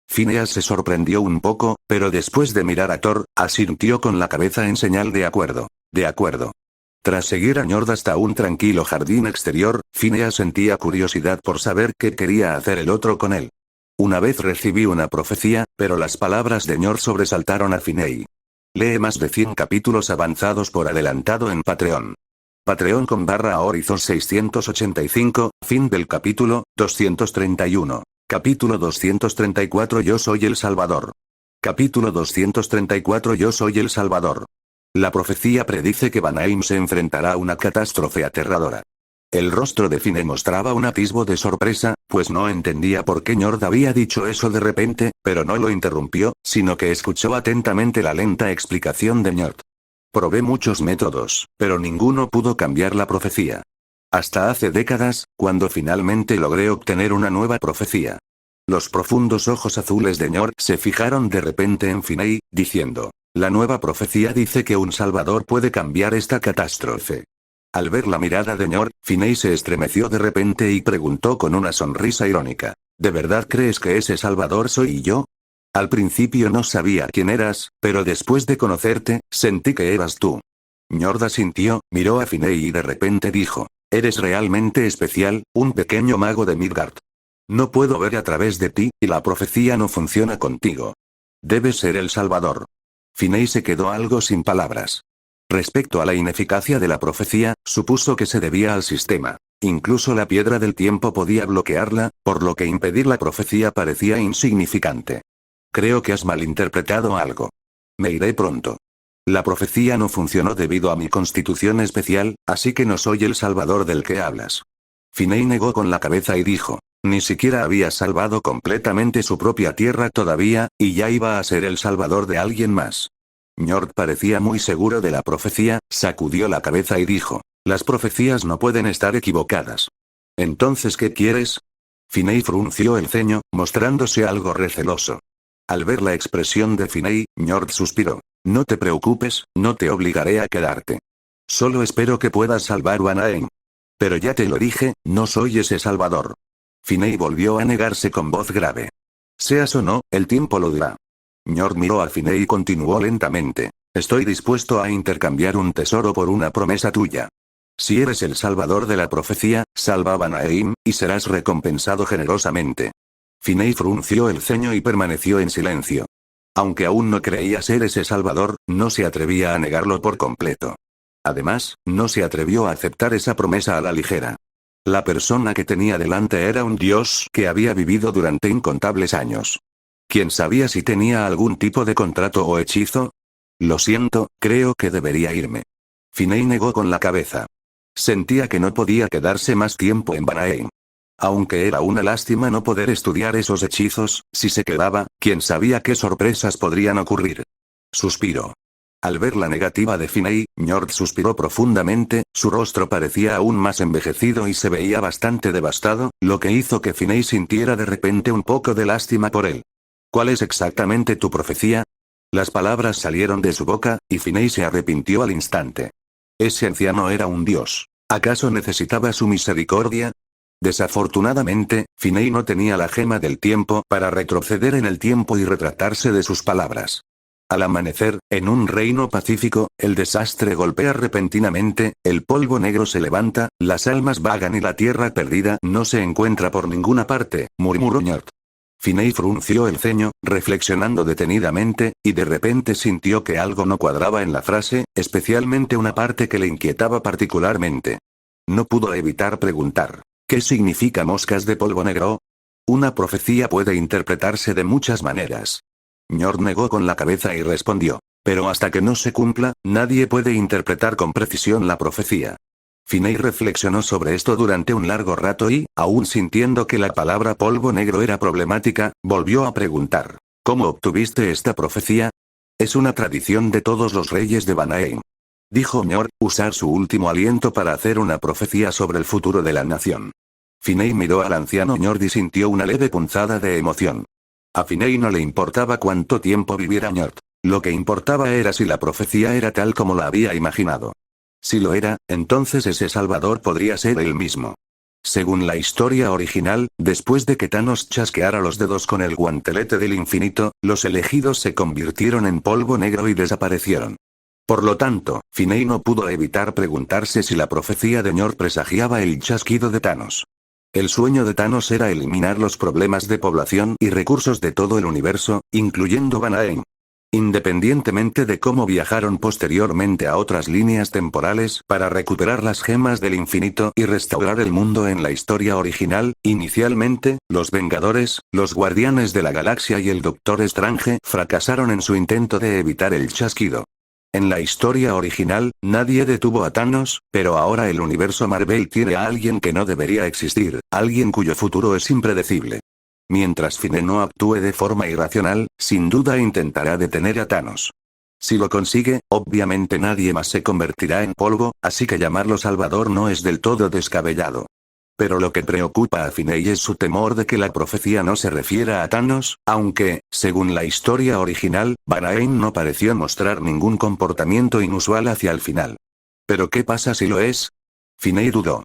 Phineas se sorprendió un poco, pero después de mirar a Thor, asintió con la cabeza en señal de acuerdo. De acuerdo. Tras seguir a Njord hasta un tranquilo jardín exterior, Phineas sentía curiosidad por saber qué quería hacer el otro con él. Una vez recibí una profecía, pero las palabras de Njord sobresaltaron a Phineas. Lee más de 100 capítulos avanzados por adelantado en Patreon. Patreon.com/Horizon 685, fin del capítulo 231. Capítulo 234 Yo soy el Salvador. Capítulo 234 Yo soy el Salvador. La profecía predice que Vanaheim se enfrentará a una catástrofe aterradora. El rostro de Fine mostraba un atisbo de sorpresa, pues no entendía por qué Njord había dicho eso de repente, pero no lo interrumpió, sino que escuchó atentamente la lenta explicación de Njord. Probé muchos métodos, pero ninguno pudo cambiar la profecía. Hasta hace décadas, cuando finalmente logré obtener una nueva profecía. Los profundos ojos azules de Njord se fijaron de repente en Phineas, diciendo: la nueva profecía dice que un salvador puede cambiar esta catástrofe. Al ver la mirada de Njord, Phineas se estremeció de repente y preguntó con una sonrisa irónica: ¿de verdad crees que ese salvador soy yo? Al principio no sabía quién eras, pero después de conocerte, sentí que eras tú. Njord asintió, miró a Phineas y de repente dijo: eres realmente especial, un pequeño mago de Midgard. No puedo ver a través de ti, y la profecía no funciona contigo. Debes ser el Salvador. Phineas se quedó algo sin palabras. Respecto a la ineficacia de la profecía, supuso que se debía al sistema. Incluso la piedra del tiempo podía bloquearla, por lo que impedir la profecía parecía insignificante. Creo que has malinterpretado algo. Me iré pronto. La profecía no funcionó debido a mi constitución especial, así que no soy el salvador del que hablas. Phineas negó con la cabeza y dijo: ni siquiera había salvado completamente su propia tierra todavía, y ya iba a ser el salvador de alguien más. Njord parecía muy seguro de la profecía, sacudió la cabeza y dijo: Las profecías no pueden estar equivocadas. ¿Entonces qué quieres? Finey frunció el ceño, mostrándose algo receloso. Al ver la expresión de Finey, Njord suspiró. No te preocupes, no te obligaré a quedarte. Solo espero que puedas salvar Vanaheim. Pero ya te lo dije, no soy ese salvador. Finey volvió a negarse con voz grave. Seas o no, el tiempo lo dirá. Njord miró a Finey y continuó lentamente. Estoy dispuesto a intercambiar un tesoro por una promesa tuya. Si eres el salvador de la profecía, salva a Vanaheim, y serás recompensado generosamente. Finey frunció el ceño y permaneció en silencio. Aunque aún no creía ser ese salvador, no se atrevía a negarlo por completo. Además, no se atrevió a aceptar esa promesa a la ligera. La persona que tenía delante era un dios que había vivido durante incontables años. ¿Quién sabía si tenía algún tipo de contrato o hechizo? Lo siento, creo que debería irme. Finey negó con la cabeza. Sentía que no podía quedarse más tiempo en Vanaheim. Aunque era una lástima no poder estudiar esos hechizos, si se quedaba, quién sabía qué sorpresas podrían ocurrir. Suspiró. Al ver la negativa de Finey, Njord suspiró profundamente, su rostro parecía aún más envejecido y se veía bastante devastado, lo que hizo que Finey sintiera de repente un poco de lástima por él. ¿Cuál es exactamente tu profecía? Las palabras salieron de su boca, y Finey se arrepintió al instante. Ese anciano era un dios. ¿Acaso necesitaba su misericordia? Desafortunadamente, Finey no tenía la gema del tiempo para retroceder en el tiempo y retratarse de sus palabras. Al amanecer, en un reino pacífico, el desastre golpea repentinamente, el polvo negro se levanta, las almas vagan y la tierra perdida no se encuentra por ninguna parte, murmuró Njord. Finey frunció el ceño, reflexionando detenidamente, y de repente sintió que algo no cuadraba en la frase, especialmente una parte que le inquietaba particularmente. No pudo evitar preguntar. ¿Qué significa moscas de polvo negro? Una profecía puede interpretarse de muchas maneras. Njord negó con la cabeza y respondió. Pero hasta que no se cumpla, nadie puede interpretar con precisión la profecía. Finey reflexionó sobre esto durante un largo rato y, aún sintiendo que la palabra polvo negro era problemática, volvió a preguntar. ¿Cómo obtuviste esta profecía? Es una tradición de todos los reyes de Vanaheim. Dijo Njord, usar su último aliento para hacer una profecía sobre el futuro de la nación. Finey miró al anciano Njord y sintió una leve punzada de emoción. A Finey no le importaba cuánto tiempo viviera Njord. Lo que importaba era si la profecía era tal como la había imaginado. Si lo era, entonces ese salvador podría ser él mismo. Según la historia original, después de que Thanos chasqueara los dedos con el guantelete del infinito, los elegidos se convirtieron en polvo negro y desaparecieron. Por lo tanto, Finey no pudo evitar preguntarse si la profecía de Njord presagiaba el chasquido de Thanos. El sueño de Thanos era eliminar los problemas de población y recursos de todo el universo, incluyendo Vanaheim. Independientemente de cómo viajaron posteriormente a otras líneas temporales para recuperar las gemas del infinito y restaurar el mundo en la historia original, inicialmente, los Vengadores, los Guardianes de la Galaxia y el Doctor Strange fracasaron en su intento de evitar el chasquido. En la historia original, nadie detuvo a Thanos, pero ahora el universo Marvel tiene a alguien que no debería existir, alguien cuyo futuro es impredecible. Mientras Finey no actúe de forma irracional, sin duda intentará detener a Thanos. Si lo consigue, obviamente nadie más se convertirá en polvo, así que llamarlo Salvador no es del todo descabellado. Pero lo que preocupa a Finey es su temor de que la profecía no se refiera a Thanos, aunque, según la historia original, Vanaheim no pareció mostrar ningún comportamiento inusual hacia el final. ¿Pero qué pasa si lo es? Finey dudó.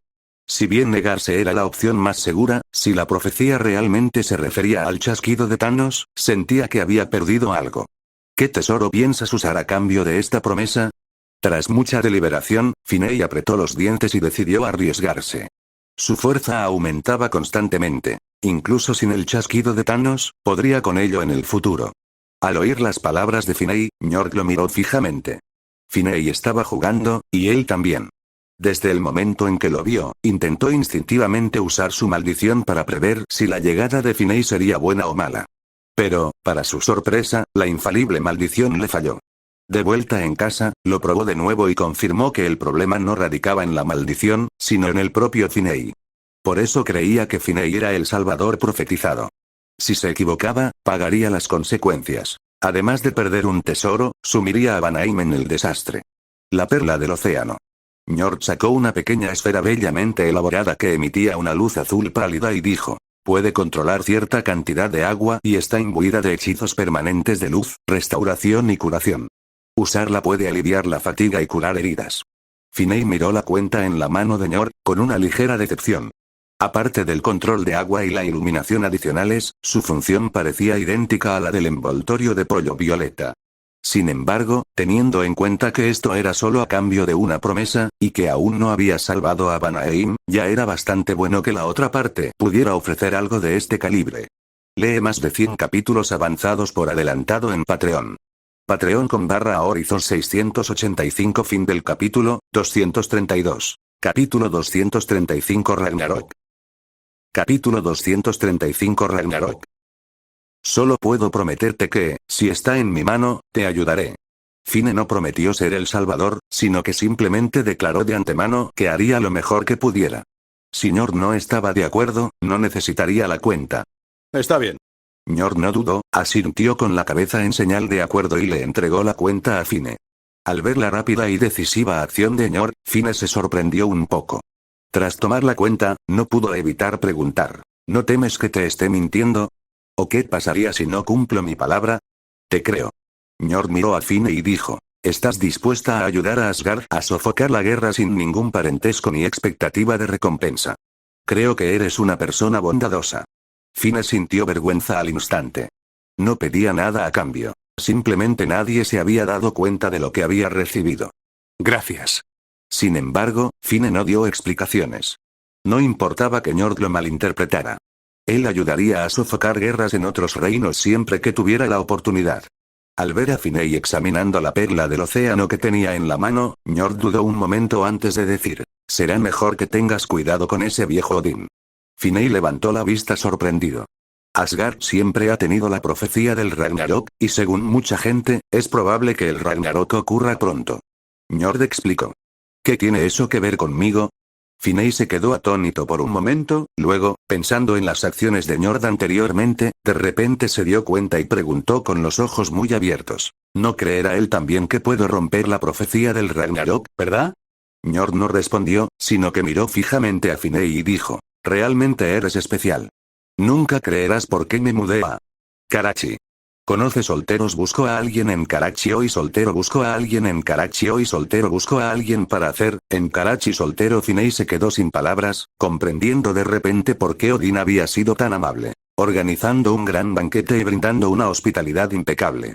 Si bien negarse era la opción más segura, si la profecía realmente se refería al chasquido de Thanos, sentía que había perdido algo. ¿Qué tesoro piensas usar a cambio de esta promesa? Tras mucha deliberación, Finey apretó los dientes y decidió arriesgarse. Su fuerza aumentaba constantemente. Incluso sin el chasquido de Thanos, podría con ello en el futuro. Al oír las palabras de Finey, Njord lo miró fijamente. Finey estaba jugando, y él también. Desde el momento en que lo vio, intentó instintivamente usar su maldición para prever si la llegada de Finey sería buena o mala. Pero, para su sorpresa, la infalible maldición le falló. De vuelta en casa, lo probó de nuevo y confirmó que el problema no radicaba en la maldición, sino en el propio Finey. Por eso creía que Finey era el salvador profetizado. Si se equivocaba, pagaría las consecuencias. Además de perder un tesoro, sumiría a Vanaheim en el desastre. La perla del océano. Njord sacó una pequeña esfera bellamente elaborada que emitía una luz azul pálida y dijo: puede controlar cierta cantidad de agua y está imbuida de hechizos permanentes de luz, restauración y curación. Usarla puede aliviar la fatiga y curar heridas. Finney miró la cuenta en la mano de Njord, con una ligera decepción. Aparte del control de agua y la iluminación adicionales, su función parecía idéntica a la del envoltorio de pollo violeta. Sin embargo, teniendo en cuenta que esto era solo a cambio de una promesa, y que aún no había salvado a Vanaheim, ya era bastante bueno que la otra parte pudiera ofrecer algo de este calibre. Lee más de 100 capítulos avanzados por adelantado en Patreon. Patreon.com/Horizon 685. Fin del capítulo 232. Capítulo 235 Ragnarok. Capítulo 235 Ragnarok. Solo puedo prometerte que, si está en mi mano, te ayudaré. Fine no prometió ser el salvador, sino que simplemente declaró de antemano que haría lo mejor que pudiera. Si Njord no estaba de acuerdo, no necesitaría la cuenta. Está bien. Njord no dudó, asintió con la cabeza en señal de acuerdo y le entregó la cuenta a Fine. Al ver la rápida y decisiva acción de Njord, Fine se sorprendió un poco. Tras tomar la cuenta, no pudo evitar preguntar: ¿no temes que te esté mintiendo? ¿O qué pasaría si no cumplo mi palabra? Te creo. Njord miró a Fine y dijo: ¿estás dispuesta a ayudar a Asgard a sofocar la guerra sin ningún parentesco ni expectativa de recompensa? Creo que eres una persona bondadosa. Fine sintió vergüenza al instante. No pedía nada a cambio. Simplemente nadie se había dado cuenta de lo que había recibido. Gracias. Sin embargo, Fine no dio explicaciones. No importaba que Njord lo malinterpretara. Él ayudaría a sofocar guerras en otros reinos siempre que tuviera la oportunidad. Al ver a Finney examinando la perla del océano que tenía en la mano, Njord dudó un momento antes de decir: será mejor que tengas cuidado con ese viejo Odín. Finney levantó la vista sorprendido. Asgard siempre ha tenido la profecía del Ragnarok, y según mucha gente, es probable que el Ragnarok ocurra pronto. Njord explicó: ¿qué tiene eso que ver conmigo? Finney se quedó atónito por un momento, luego, pensando en las acciones de Njord anteriormente, de repente se dio cuenta y preguntó con los ojos muy abiertos: ¿no creerá él también que puedo romper la profecía del Ragnarok, verdad? Njord no respondió, sino que miró fijamente a Finney y dijo: realmente eres especial. Nunca creerás por qué me mudé a Karachi. Conoce solteros, busco a alguien en Karachi, hoy soltero, busco a alguien en Karachi, hoy soltero, busco a alguien para hacer, en Karachi soltero. Finney se quedó sin palabras, comprendiendo de repente por qué Odín había sido tan amable, organizando un gran banquete y brindando una hospitalidad impecable.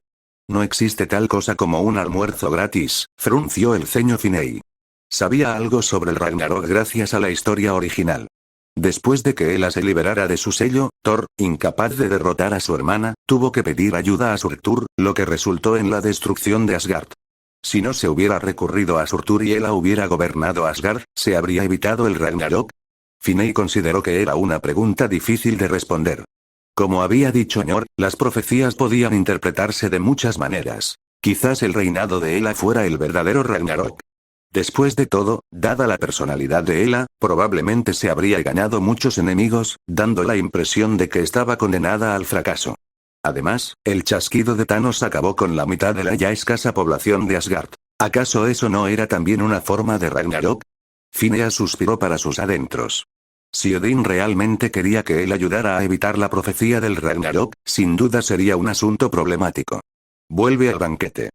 No existe tal cosa como un almuerzo gratis, frunció el ceño Finney. Sabía algo sobre el Ragnarok gracias a la historia original. Después de que Hela se liberara de su sello, Thor, incapaz de derrotar a su hermana, tuvo que pedir ayuda a Surtur, lo que resultó en la destrucción de Asgard. Si no se hubiera recurrido a Surtur y Hela hubiera gobernado Asgard, ¿se habría evitado el Ragnarok? Finney consideró que era una pregunta difícil de responder. Como había dicho Njord, las profecías podían interpretarse de muchas maneras. Quizás el reinado de Hela fuera el verdadero Ragnarok. Después de todo, dada la personalidad de Hela, probablemente se habría ganado muchos enemigos, dando la impresión de que estaba condenada al fracaso. Además, el chasquido de Thanos acabó con la mitad de la ya escasa población de Asgard. ¿Acaso eso no era también una forma de Ragnarok? Phineas suspiró para sus adentros. Si Odín realmente quería que él ayudara a evitar la profecía del Ragnarok, sin duda sería un asunto problemático. Vuelve al banquete.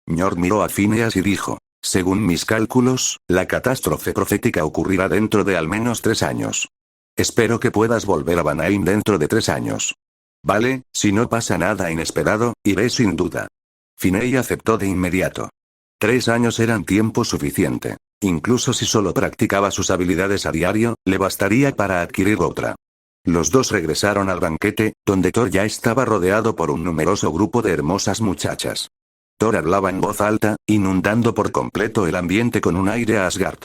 Njord miró a Phineas y dijo: según mis cálculos, la catástrofe profética ocurrirá dentro de al menos 3 años. Espero que puedas volver a Vanaheim dentro de 3 años. Vale, si no pasa nada inesperado, iré sin duda. Finney aceptó de inmediato. 3 años eran tiempo suficiente. Incluso si solo practicaba sus habilidades a diario, le bastaría para adquirir otra. Los dos regresaron al banquete, donde Thor ya estaba rodeado por un numeroso grupo de hermosas muchachas. Thor hablaba en voz alta, inundando por completo el ambiente con un aire a Asgard.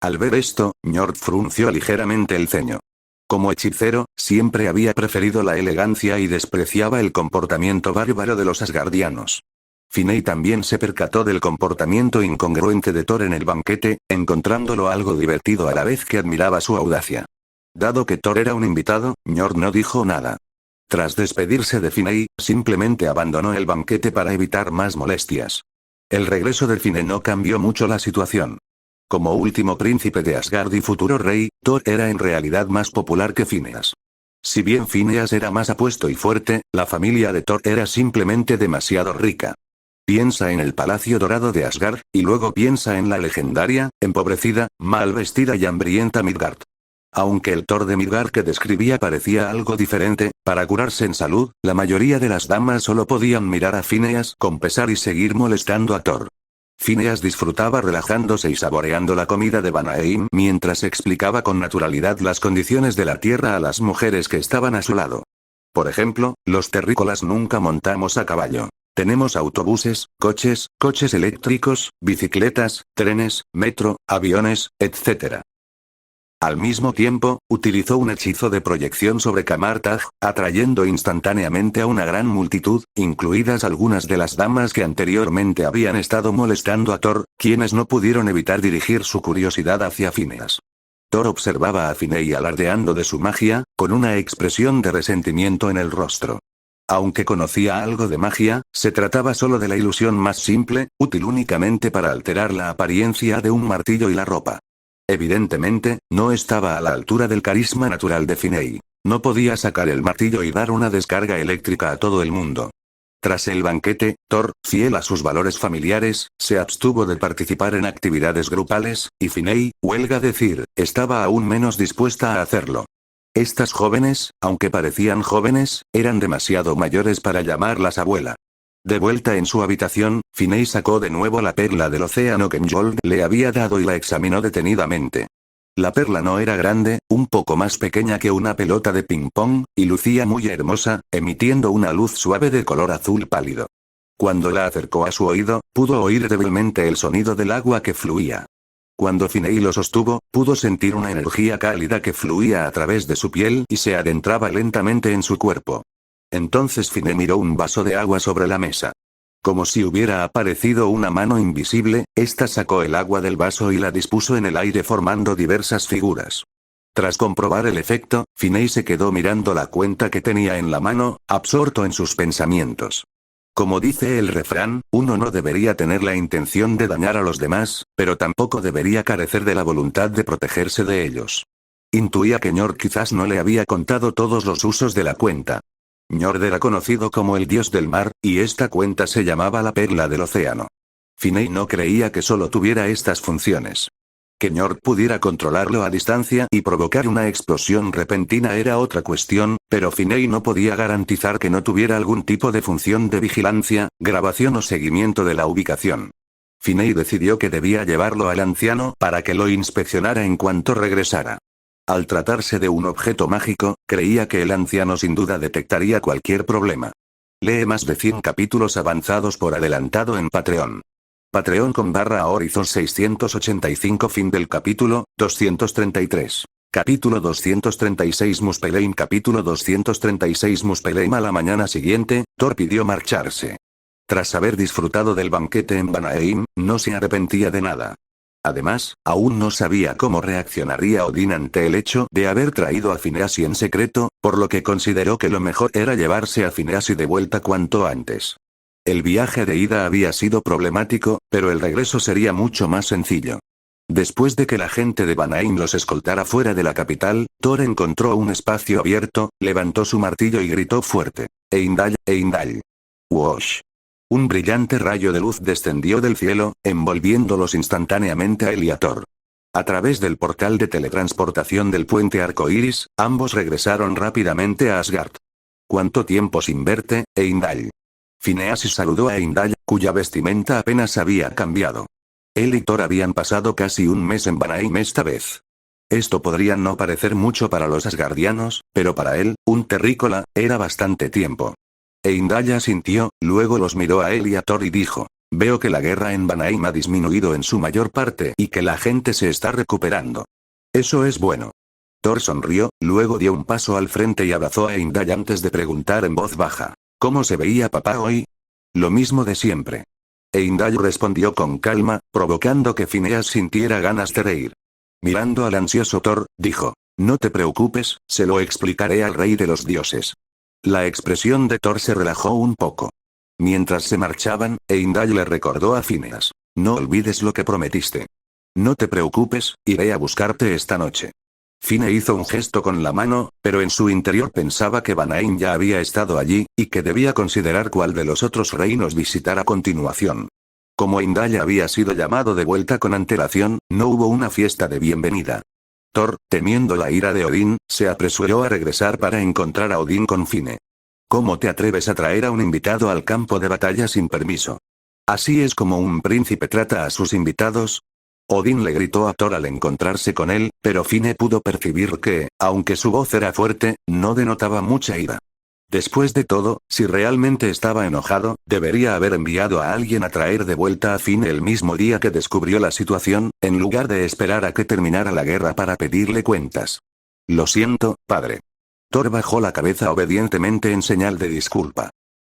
Al ver esto, Njord frunció ligeramente el ceño. Como hechicero, siempre había preferido la elegancia y despreciaba el comportamiento bárbaro de los asgardianos. Finney también se percató del comportamiento incongruente de Thor en el banquete, encontrándolo algo divertido a la vez que admiraba su audacia. Dado que Thor era un invitado, Njord no dijo nada. Tras despedirse de Finney, simplemente abandonó el banquete para evitar más molestias. El regreso de Finney no cambió mucho la situación. Como último príncipe de Asgard y futuro rey, Thor era en realidad más popular que Phineas. Si bien Phineas era más apuesto y fuerte, la familia de Thor era simplemente demasiado rica. Piensa en el Palacio Dorado de Asgard, y luego piensa en la legendaria, empobrecida, mal vestida y hambrienta Midgard. Aunque el Thor de Midgard que describía parecía algo diferente, para curarse en salud, la mayoría de las damas solo podían mirar a Phineas con pesar y seguir molestando a Thor. Phineas disfrutaba relajándose y saboreando la comida de Vanaheim mientras explicaba con naturalidad las condiciones de la Tierra a las mujeres que estaban a su lado. Por ejemplo, los terrícolas nunca montamos a caballo. Tenemos autobuses, coches eléctricos, bicicletas, trenes, metro, aviones, etc. Al mismo tiempo, utilizó un hechizo de proyección sobre Kamartaj, atrayendo instantáneamente a una gran multitud, incluidas algunas de las damas que anteriormente habían estado molestando a Thor, quienes no pudieron evitar dirigir su curiosidad hacia Phineas. Thor observaba a Finey alardeando de su magia, con una expresión de resentimiento en el rostro. Aunque conocía algo de magia, se trataba solo de la ilusión más simple, útil únicamente para alterar la apariencia de un martillo y la ropa. Evidentemente, no estaba a la altura del carisma natural de Finey. No podía sacar el martillo y dar una descarga eléctrica a todo el mundo. Tras el banquete, Thor, fiel a sus valores familiares, se abstuvo de participar en actividades grupales, y Finey, huelga decir, estaba aún menos dispuesta a hacerlo. Estas jóvenes, aunque parecían jóvenes, eran demasiado mayores para llamarlas abuela. De vuelta en su habitación, Finey sacó de nuevo la perla del océano que Njold le había dado y la examinó detenidamente. La perla no era grande, un poco más pequeña que una pelota de ping-pong, y lucía muy hermosa, emitiendo una luz suave de color azul pálido. Cuando la acercó a su oído, pudo oír débilmente el sonido del agua que fluía. Cuando Finey lo sostuvo, pudo sentir una energía cálida que fluía a través de su piel y se adentraba lentamente en su cuerpo. Entonces Finey miró un vaso de agua sobre la mesa. Como si hubiera aparecido una mano invisible, ésta sacó el agua del vaso y la dispuso en el aire formando diversas figuras. Tras comprobar el efecto, Finey se quedó mirando la cuenta que tenía en la mano, absorto en sus pensamientos. Como dice el refrán, uno no debería tener la intención de dañar a los demás, pero tampoco debería carecer de la voluntad de protegerse de ellos. Intuía que Njord quizás no le había contado todos los usos de la cuenta. Njord era conocido como el dios del mar, y esta cuenta se llamaba la perla del océano. Finey no creía que solo tuviera estas funciones. Que Njord pudiera controlarlo a distancia y provocar una explosión repentina era otra cuestión, pero Finey no podía garantizar que no tuviera algún tipo de función de vigilancia, grabación o seguimiento de la ubicación. Finey decidió que debía llevarlo al anciano para que lo inspeccionara en cuanto regresara. Al tratarse de un objeto mágico, creía que el anciano sin duda detectaría cualquier problema. Lee más de 100 capítulos avanzados por adelantado en Patreon. Patreon.com/Horizon 685. Fin del capítulo 233. Capítulo 236. Muspelheim. Capítulo 236. Muspelheim. A la mañana siguiente, Thor pidió marcharse. Tras haber disfrutado del banquete en Vanaheim, no se arrepentía de nada. Además, aún no sabía cómo reaccionaría Odín ante el hecho de haber traído a Phineas en secreto, por lo que consideró que lo mejor era llevarse a Phineas de vuelta cuanto antes. El viaje de ida había sido problemático, pero el regreso sería mucho más sencillo. Después de que la gente de Vanaheim los escoltara fuera de la capital, Thor encontró un espacio abierto, levantó su martillo y gritó fuerte: «Heimdall, Heimdall». ¡Wosh! Un brillante rayo de luz descendió del cielo, envolviéndolos instantáneamente a él y a Thor. A través del portal de teletransportación del puente arcoíris, ambos regresaron rápidamente a Asgard. ¿Cuánto tiempo sin verte, Heimdall? Phineas saludó a Heimdall, cuya vestimenta apenas había cambiado. Él y Thor habían pasado casi un mes en Vanaheim esta vez. Esto podría no parecer mucho para los asgardianos, pero para él, un terrícola, era bastante tiempo. Heimdall asintió, luego los miró a él y a Thor y dijo: «Veo que la guerra en Vanaheim ha disminuido en su mayor parte y que la gente se está recuperando. Eso es bueno». Thor sonrió, luego dio un paso al frente y abrazó a Heimdall antes de preguntar en voz baja: «¿Cómo se veía papá hoy?» «Lo mismo de siempre». Heimdall respondió con calma, provocando que Phineas sintiera ganas de reír. Mirando al ansioso Thor, dijo: «No te preocupes, se lo explicaré al rey de los dioses». La expresión de Thor se relajó un poco. Mientras se marchaban, Heimdall le recordó a Phineas: «No olvides lo que prometiste». No te preocupes, iré a buscarte esta noche. Fine hizo un gesto con la mano, pero en su interior pensaba que Vanaheim ya había estado allí, y que debía considerar cuál de los otros reinos visitar a continuación. Como Indal había sido llamado de vuelta con antelación, no hubo una fiesta de bienvenida. Thor, temiendo la ira de Odín, se apresuró a regresar para encontrar a Odín con Fine. ¿Cómo te atreves a traer a un invitado al campo de batalla sin permiso? ¿Así es como un príncipe trata a sus invitados? Odín le gritó a Thor al encontrarse con él, pero Fine pudo percibir que, aunque su voz era fuerte, no denotaba mucha ira. Después de todo, si realmente estaba enojado, debería haber enviado a alguien a traer de vuelta a Fine el mismo día que descubrió la situación, en lugar de esperar a que terminara la guerra para pedirle cuentas. Lo siento, padre. Thor bajó la cabeza obedientemente en señal de disculpa.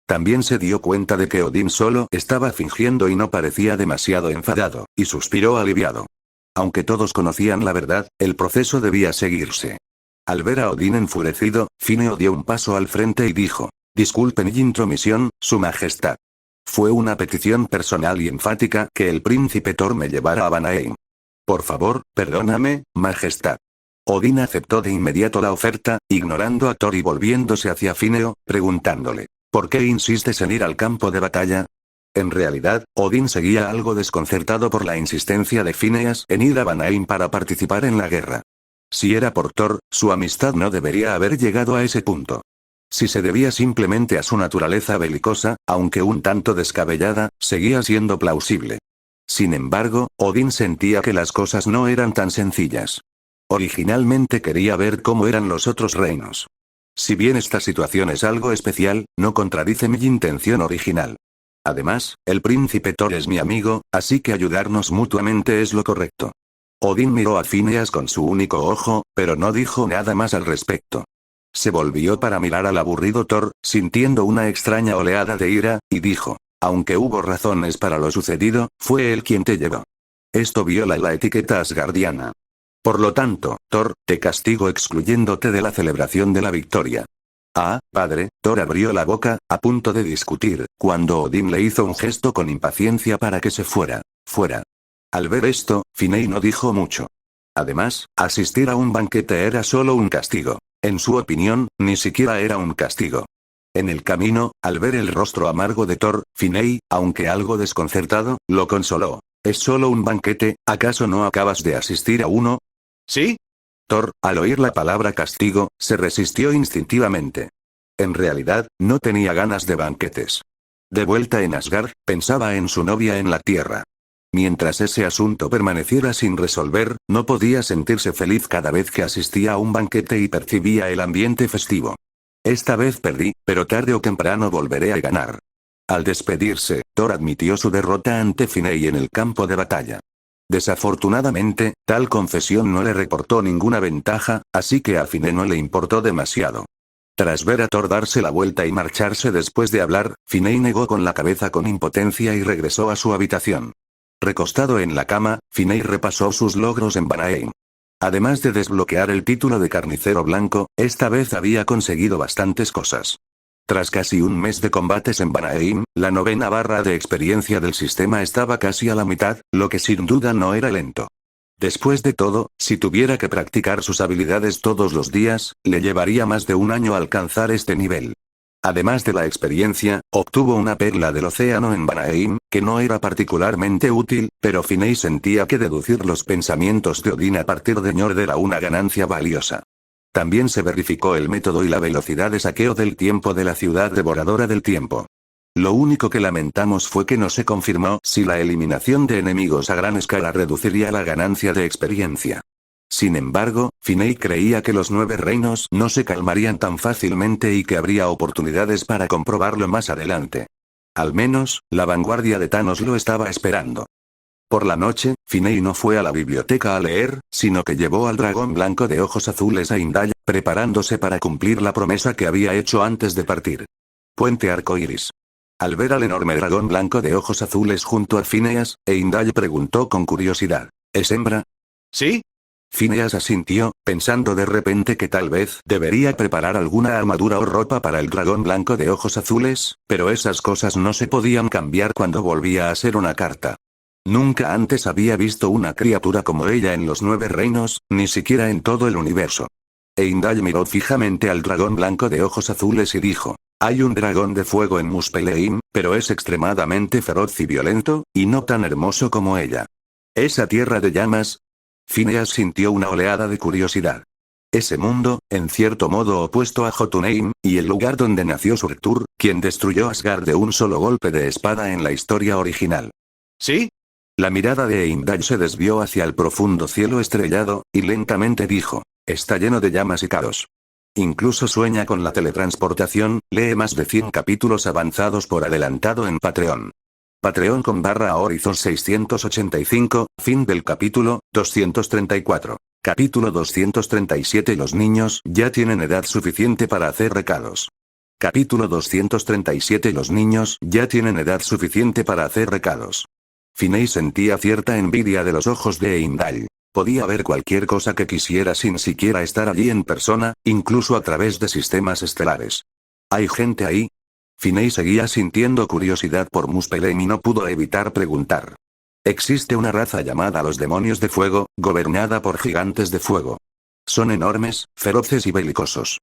También se dio cuenta de que Odín solo estaba fingiendo y no parecía demasiado enfadado, y suspiró aliviado. Aunque todos conocían la verdad, el proceso debía seguirse. Al ver a Odín enfurecido, Fine dio un paso al frente y dijo: «Disculpe mi intromisión, su majestad. Fue una petición personal y enfática que el príncipe Thor me llevara a Vanaheim. Por favor, perdóname, majestad». Odín aceptó de inmediato la oferta, ignorando a Thor y volviéndose hacia Fineo, preguntándole: «¿Por qué insistes en ir al campo de batalla?». En realidad, Odín seguía algo desconcertado por la insistencia de Phineas en ir a Vanaheim para participar en la guerra. Si era por Thor, su amistad no debería haber llegado a ese punto. Si se debía simplemente a su naturaleza belicosa, aunque un tanto descabellada, seguía siendo plausible. Sin embargo, Odín sentía que las cosas no eran tan sencillas. Originalmente quería ver cómo eran los otros reinos. Si bien esta situación es algo especial, no contradice mi intención original. Además, el príncipe Thor es mi amigo, así que ayudarnos mutuamente es lo correcto. Odín miró a Phineas con su único ojo, pero no dijo nada más al respecto. Se volvió para mirar al aburrido Thor, sintiendo una extraña oleada de ira, y dijo: «Aunque hubo razones para lo sucedido, fue él quien te llevó. Esto viola la etiqueta asgardiana. Por lo tanto, Thor, te castigo excluyéndote de la celebración de la victoria». «Ah, padre», Thor abrió la boca, a punto de discutir, cuando Odín le hizo un gesto con impaciencia para que se fuera. «Fuera». Al ver esto, Finey no dijo mucho. Además, asistir a un banquete era solo un castigo. En su opinión, ni siquiera era un castigo. En el camino, al ver el rostro amargo de Thor, Finey, aunque algo desconcertado, lo consoló. «Es solo un banquete, ¿acaso no acabas de asistir a uno?». ¿Sí? Thor, al oír la palabra castigo, se resistió instintivamente. En realidad, no tenía ganas de banquetes. De vuelta en Asgard, pensaba en su novia en la tierra. Mientras ese asunto permaneciera sin resolver, no podía sentirse feliz cada vez que asistía a un banquete y percibía el ambiente festivo. «Esta vez perdí, pero tarde o temprano volveré a ganar». Al despedirse, Thor admitió su derrota ante Finey en el campo de batalla. Desafortunadamente, tal confesión no le reportó ninguna ventaja, así que a Finey no le importó demasiado. Tras ver a Thor darse la vuelta y marcharse después de hablar, Finey negó con la cabeza con impotencia y regresó a su habitación. Recostado en la cama, Finey repasó sus logros en Vanaheim. Además de desbloquear el título de carnicero blanco, esta vez había conseguido bastantes cosas. Tras casi un mes de combates en Vanaheim, la 9ª barra de experiencia del sistema estaba casi a la mitad, lo que sin duda no era lento. Después de todo, si tuviera que practicar sus habilidades todos los días, le llevaría más de un año alcanzar este nivel. Además de la experiencia, obtuvo una perla del océano en Vanaheim, que no era particularmente útil, pero Finey sentía que deducir los pensamientos de Odín a partir de Njord era una ganancia valiosa. También se verificó el método y la velocidad de saqueo del tiempo de la ciudad devoradora del tiempo. Lo único que lamentamos fue que no se confirmó si la eliminación de enemigos a gran escala reduciría la ganancia de experiencia. Sin embargo, Finey creía que los 9 reinos no se calmarían tan fácilmente y que habría oportunidades para comprobarlo más adelante. Al menos, la vanguardia de Thanos lo estaba esperando. Por la noche, Finey no fue a la biblioteca a leer, sino que llevó al dragón blanco de ojos azules a Indal, preparándose para cumplir la promesa que había hecho antes de partir. Puente Arcoiris. Al ver al enorme dragón blanco de ojos azules junto a Phineas, Indal preguntó con curiosidad: ¿Es hembra? ¿Sí? Phineas asintió, pensando de repente que tal vez debería preparar alguna armadura o ropa para el dragón blanco de ojos azules, pero esas cosas no se podían cambiar cuando volvía a ser una carta. Nunca antes había visto una criatura como ella en los 9 reinos, ni siquiera en todo el universo. Heimdall miró fijamente al dragón blanco de ojos azules y dijo: hay un dragón de fuego en Muspelheim, pero es extremadamente feroz y violento, y no tan hermoso como ella. ¿Esa tierra de llamas? Phineas sintió una oleada de curiosidad. Ese mundo, en cierto modo opuesto a Jotunheim, y el lugar donde nació Surtur, quien destruyó Asgard de un solo golpe de espada en la historia original. ¿Sí? La mirada de Heimdall se desvió hacia el profundo cielo estrellado, y lentamente dijo: está lleno de llamas y caos. Incluso sueña con la teletransportación. Lee más de 100 capítulos avanzados por adelantado en Patreon. Patreon.com/Horizon 685, fin del capítulo 234. Capítulo 237. Los niños ya tienen edad suficiente para hacer recados. Capítulo 237. Los niños ya tienen edad suficiente para hacer recados. Phineas sentía cierta envidia de los ojos de Heimdall. Podía ver cualquier cosa que quisiera sin siquiera estar allí en persona, incluso a través de sistemas estelares. ¿Hay gente ahí? Phineas seguía sintiendo curiosidad por Muspelheim y no pudo evitar preguntar. Existe una raza llamada los demonios de fuego, gobernada por gigantes de fuego. Son enormes, feroces y belicosos.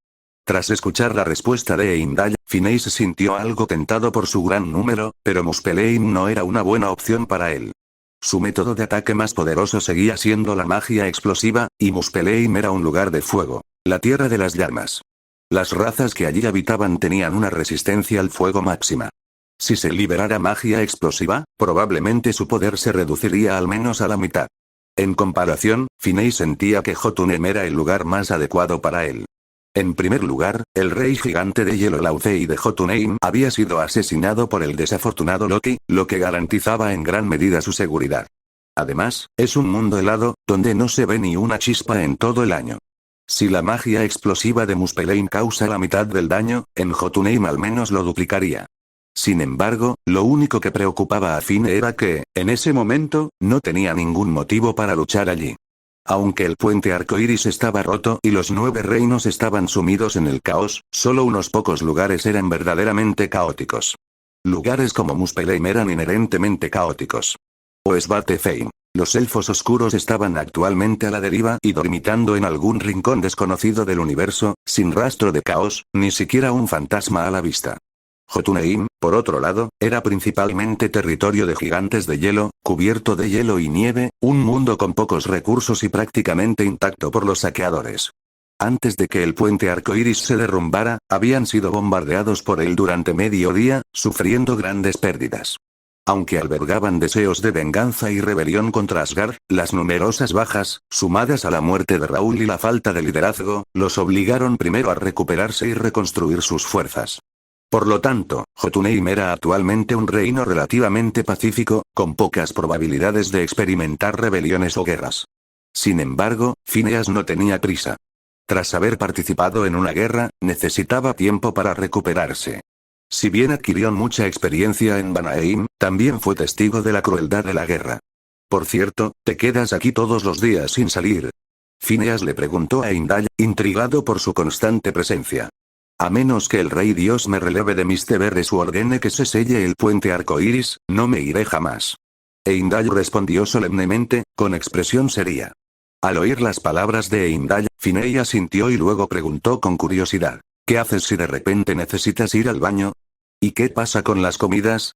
Tras escuchar la respuesta de Heimdall, Phineas se sintió algo tentado por su gran número, pero Muspelheim no era una buena opción para él. Su método de ataque más poderoso seguía siendo la magia explosiva, y Muspelheim era un lugar de fuego, la tierra de las llamas. Las razas que allí habitaban tenían una resistencia al fuego máxima. Si se liberara magia explosiva, probablemente su poder se reduciría al menos a la mitad. En comparación, Phineas sentía que Jotunheim era el lugar más adecuado para él. En primer lugar, el rey gigante de hielo Laufey de Jotunheim había sido asesinado por el desafortunado Loki, lo que garantizaba en gran medida su seguridad. Además, es un mundo helado, donde no se ve ni una chispa en todo el año. Si la magia explosiva de Muspelheim causa la mitad del daño, en Jotunheim al menos lo duplicaría. Sin embargo, lo único que preocupaba a Finn era que, en ese momento, no tenía ningún motivo para luchar allí. Aunque el puente arcoíris estaba roto y los 9 reinos estaban sumidos en el caos, solo unos pocos lugares eran verdaderamente caóticos. Lugares como Muspelheim eran inherentemente caóticos. O Svartalfheim. Los elfos oscuros estaban actualmente a la deriva y dormitando en algún rincón desconocido del universo, sin rastro de caos, ni siquiera un fantasma a la vista. Jotunheim, por otro lado, era principalmente territorio de gigantes de hielo, cubierto de hielo y nieve, un mundo con pocos recursos y prácticamente intacto por los saqueadores. Antes de que el puente arcoíris se derrumbara, habían sido bombardeados por él durante medio día, sufriendo grandes pérdidas. Aunque albergaban deseos de venganza y rebelión contra Asgard, las numerosas bajas, sumadas a la muerte de Raúl y la falta de liderazgo, los obligaron primero a recuperarse y reconstruir sus fuerzas. Por lo tanto, Jotunheim era actualmente un reino relativamente pacífico, con pocas probabilidades de experimentar rebeliones o guerras. Sin embargo, Phineas no tenía prisa. Tras haber participado en una guerra, necesitaba tiempo para recuperarse. Si bien adquirió mucha experiencia en Vanaheim, también fue testigo de la crueldad de la guerra. Por cierto, ¿te quedas aquí todos los días sin salir? Phineas le preguntó a Heimdall, intrigado por su constante presencia. A menos que el rey Dios me releve de mis deberes u ordene que se selle el puente arcoíris, no me iré jamás. Heimdall respondió solemnemente, con expresión seria. Al oír las palabras de Heimdall, Phineas asintió y luego preguntó con curiosidad: ¿qué haces si de repente necesitas ir al baño? ¿Y qué pasa con las comidas?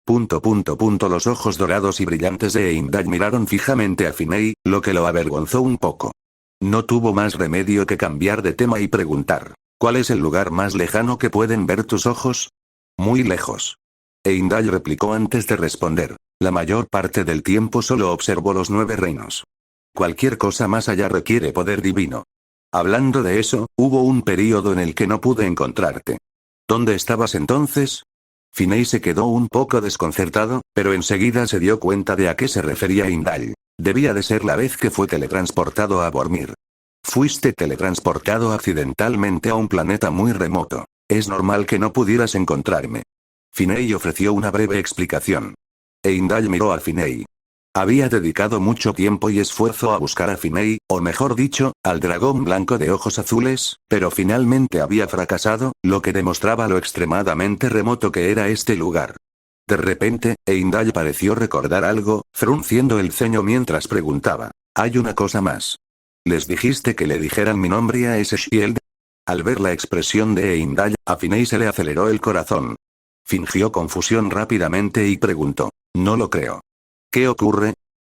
Los ojos dorados y brillantes de Heimdall miraron fijamente a Phineas, lo que lo avergonzó un poco. No tuvo más remedio que cambiar de tema y preguntar: ¿cuál es el lugar más lejano que pueden ver tus ojos? Muy lejos. Heimdall replicó antes de responder. La mayor parte del tiempo solo observo los 9 reinos. Cualquier cosa más allá requiere poder divino. Hablando de eso, hubo un período en el que no pude encontrarte. ¿Dónde estabas entonces? Phineas se quedó un poco desconcertado, pero enseguida se dio cuenta de a qué se refería Heimdall. Debía de ser la vez que fue teletransportado a Vormir. Fuiste teletransportado accidentalmente a un planeta muy remoto. Es normal que no pudieras encontrarme. Phineas ofreció una breve explicación. Heimdall miró a Phineas. Había dedicado mucho tiempo y esfuerzo a buscar a Phineas, o mejor dicho, al dragón blanco de ojos azules, pero finalmente había fracasado, lo que demostraba lo extremadamente remoto que era este lugar. De repente, Heimdall pareció recordar algo, frunciendo el ceño mientras preguntaba. Hay una cosa más. ¿Les dijiste que le dijeran mi nombre a ese Shield? Al ver la expresión de Heimdall, a Finney se le aceleró el corazón. Fingió confusión rápidamente y preguntó. No lo creo. ¿Qué ocurre?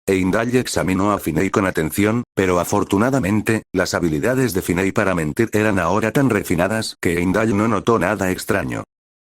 Heimdall examinó a Finney con atención, pero afortunadamente, las habilidades de Finney para mentir eran ahora tan refinadas que Heimdall no notó nada extraño.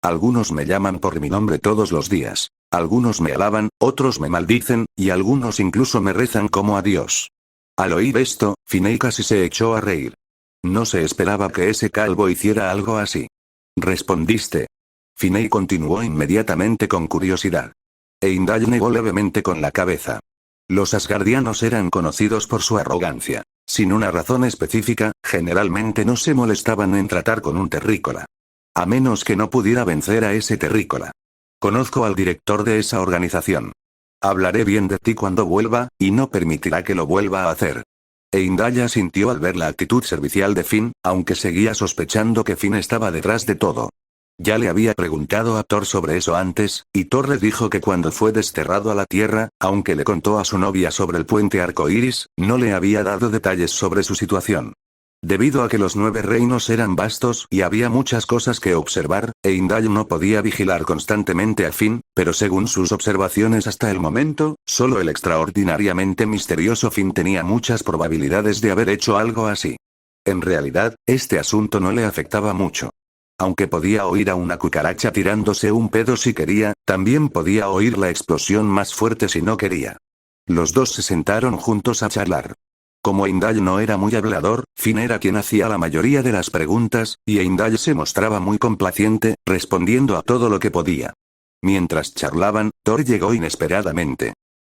Algunos me llaman por mi nombre todos los días. Algunos me alaban, otros me maldicen, y algunos incluso me rezan como a Dios. Al oír esto, Finney casi se echó a reír. No se esperaba que ese calvo hiciera algo así. ¿Respondiste? Finney continuó inmediatamente con curiosidad. Heimdall negó levemente con la cabeza. Los asgardianos eran conocidos por su arrogancia. Sin una razón específica, generalmente no se molestaban en tratar con un terrícola. A menos que no pudiera vencer a ese terrícola. Conozco al director de esa organización. Hablaré bien de ti cuando vuelva, y no permitirá que lo vuelva a hacer. Heimdall asintió al ver la actitud servicial de Finn, aunque seguía sospechando que Finn estaba detrás de todo. Ya le había preguntado a Thor sobre eso antes, y Thor le dijo que cuando fue desterrado a la Tierra, aunque le contó a su novia sobre el puente arcoíris, no le había dado detalles sobre su situación. Debido a que los 9 reinos eran vastos y había muchas cosas que observar, Heimdall no podía vigilar constantemente a Finn, pero según sus observaciones hasta el momento, solo el extraordinariamente misterioso Finn tenía muchas probabilidades de haber hecho algo así. En realidad, este asunto no le afectaba mucho. Aunque podía oír a una cucaracha tirándose un pedo si quería, también podía oír la explosión más fuerte si no quería. Los dos se sentaron juntos a charlar. Como Heimdall no era muy hablador, Finn era quien hacía la mayoría de las preguntas, y Heimdall se mostraba muy complaciente, respondiendo a todo lo que podía. Mientras charlaban, Thor llegó inesperadamente.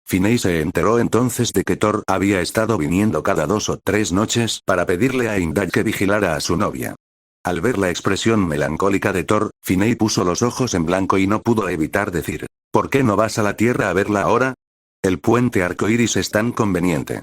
Finney se enteró entonces de que Thor había estado viniendo cada 2 o 3 noches para pedirle a Heimdall que vigilara a su novia. Al ver la expresión melancólica de Thor, Finney puso los ojos en blanco y no pudo evitar decir, ¿por qué no vas a la Tierra a verla ahora? El puente arcoíris es tan conveniente.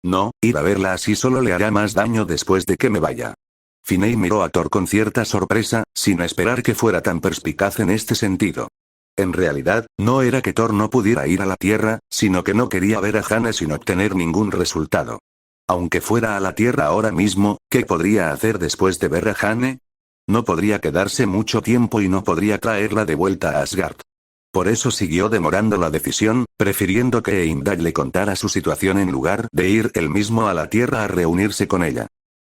No, ir a verla así solo le hará más daño después de que me vaya. Finney miró a Thor con cierta sorpresa, sin esperar que fuera tan perspicaz en este sentido. En realidad, no era que Thor no pudiera ir a la Tierra, sino que no quería ver a Jane sin obtener ningún resultado. Aunque fuera a la Tierra ahora mismo, ¿qué podría hacer después de ver a Jane? No podría quedarse mucho tiempo y no podría traerla de vuelta a Asgard. Por eso siguió demorando la decisión, prefiriendo que Heimdall le contara su situación en lugar de ir él mismo a la Tierra a reunirse con ella.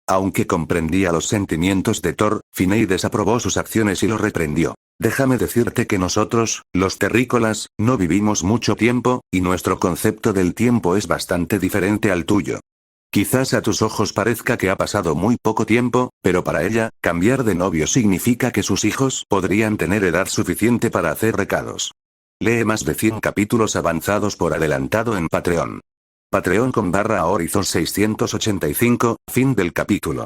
Aunque comprendía los sentimientos de Thor, Finney desaprobó sus acciones y lo reprendió. Déjame decirte que nosotros, los terrícolas, no vivimos mucho tiempo, y nuestro concepto del tiempo es bastante diferente al tuyo. Quizás a tus ojos parezca que ha pasado muy poco tiempo, pero para ella, cambiar de novio significa que sus hijos podrían tener edad suficiente para hacer recados. Lee más de 100 capítulos avanzados por adelantado en Patreon. Patreon.com/Horizon 685, fin del capítulo.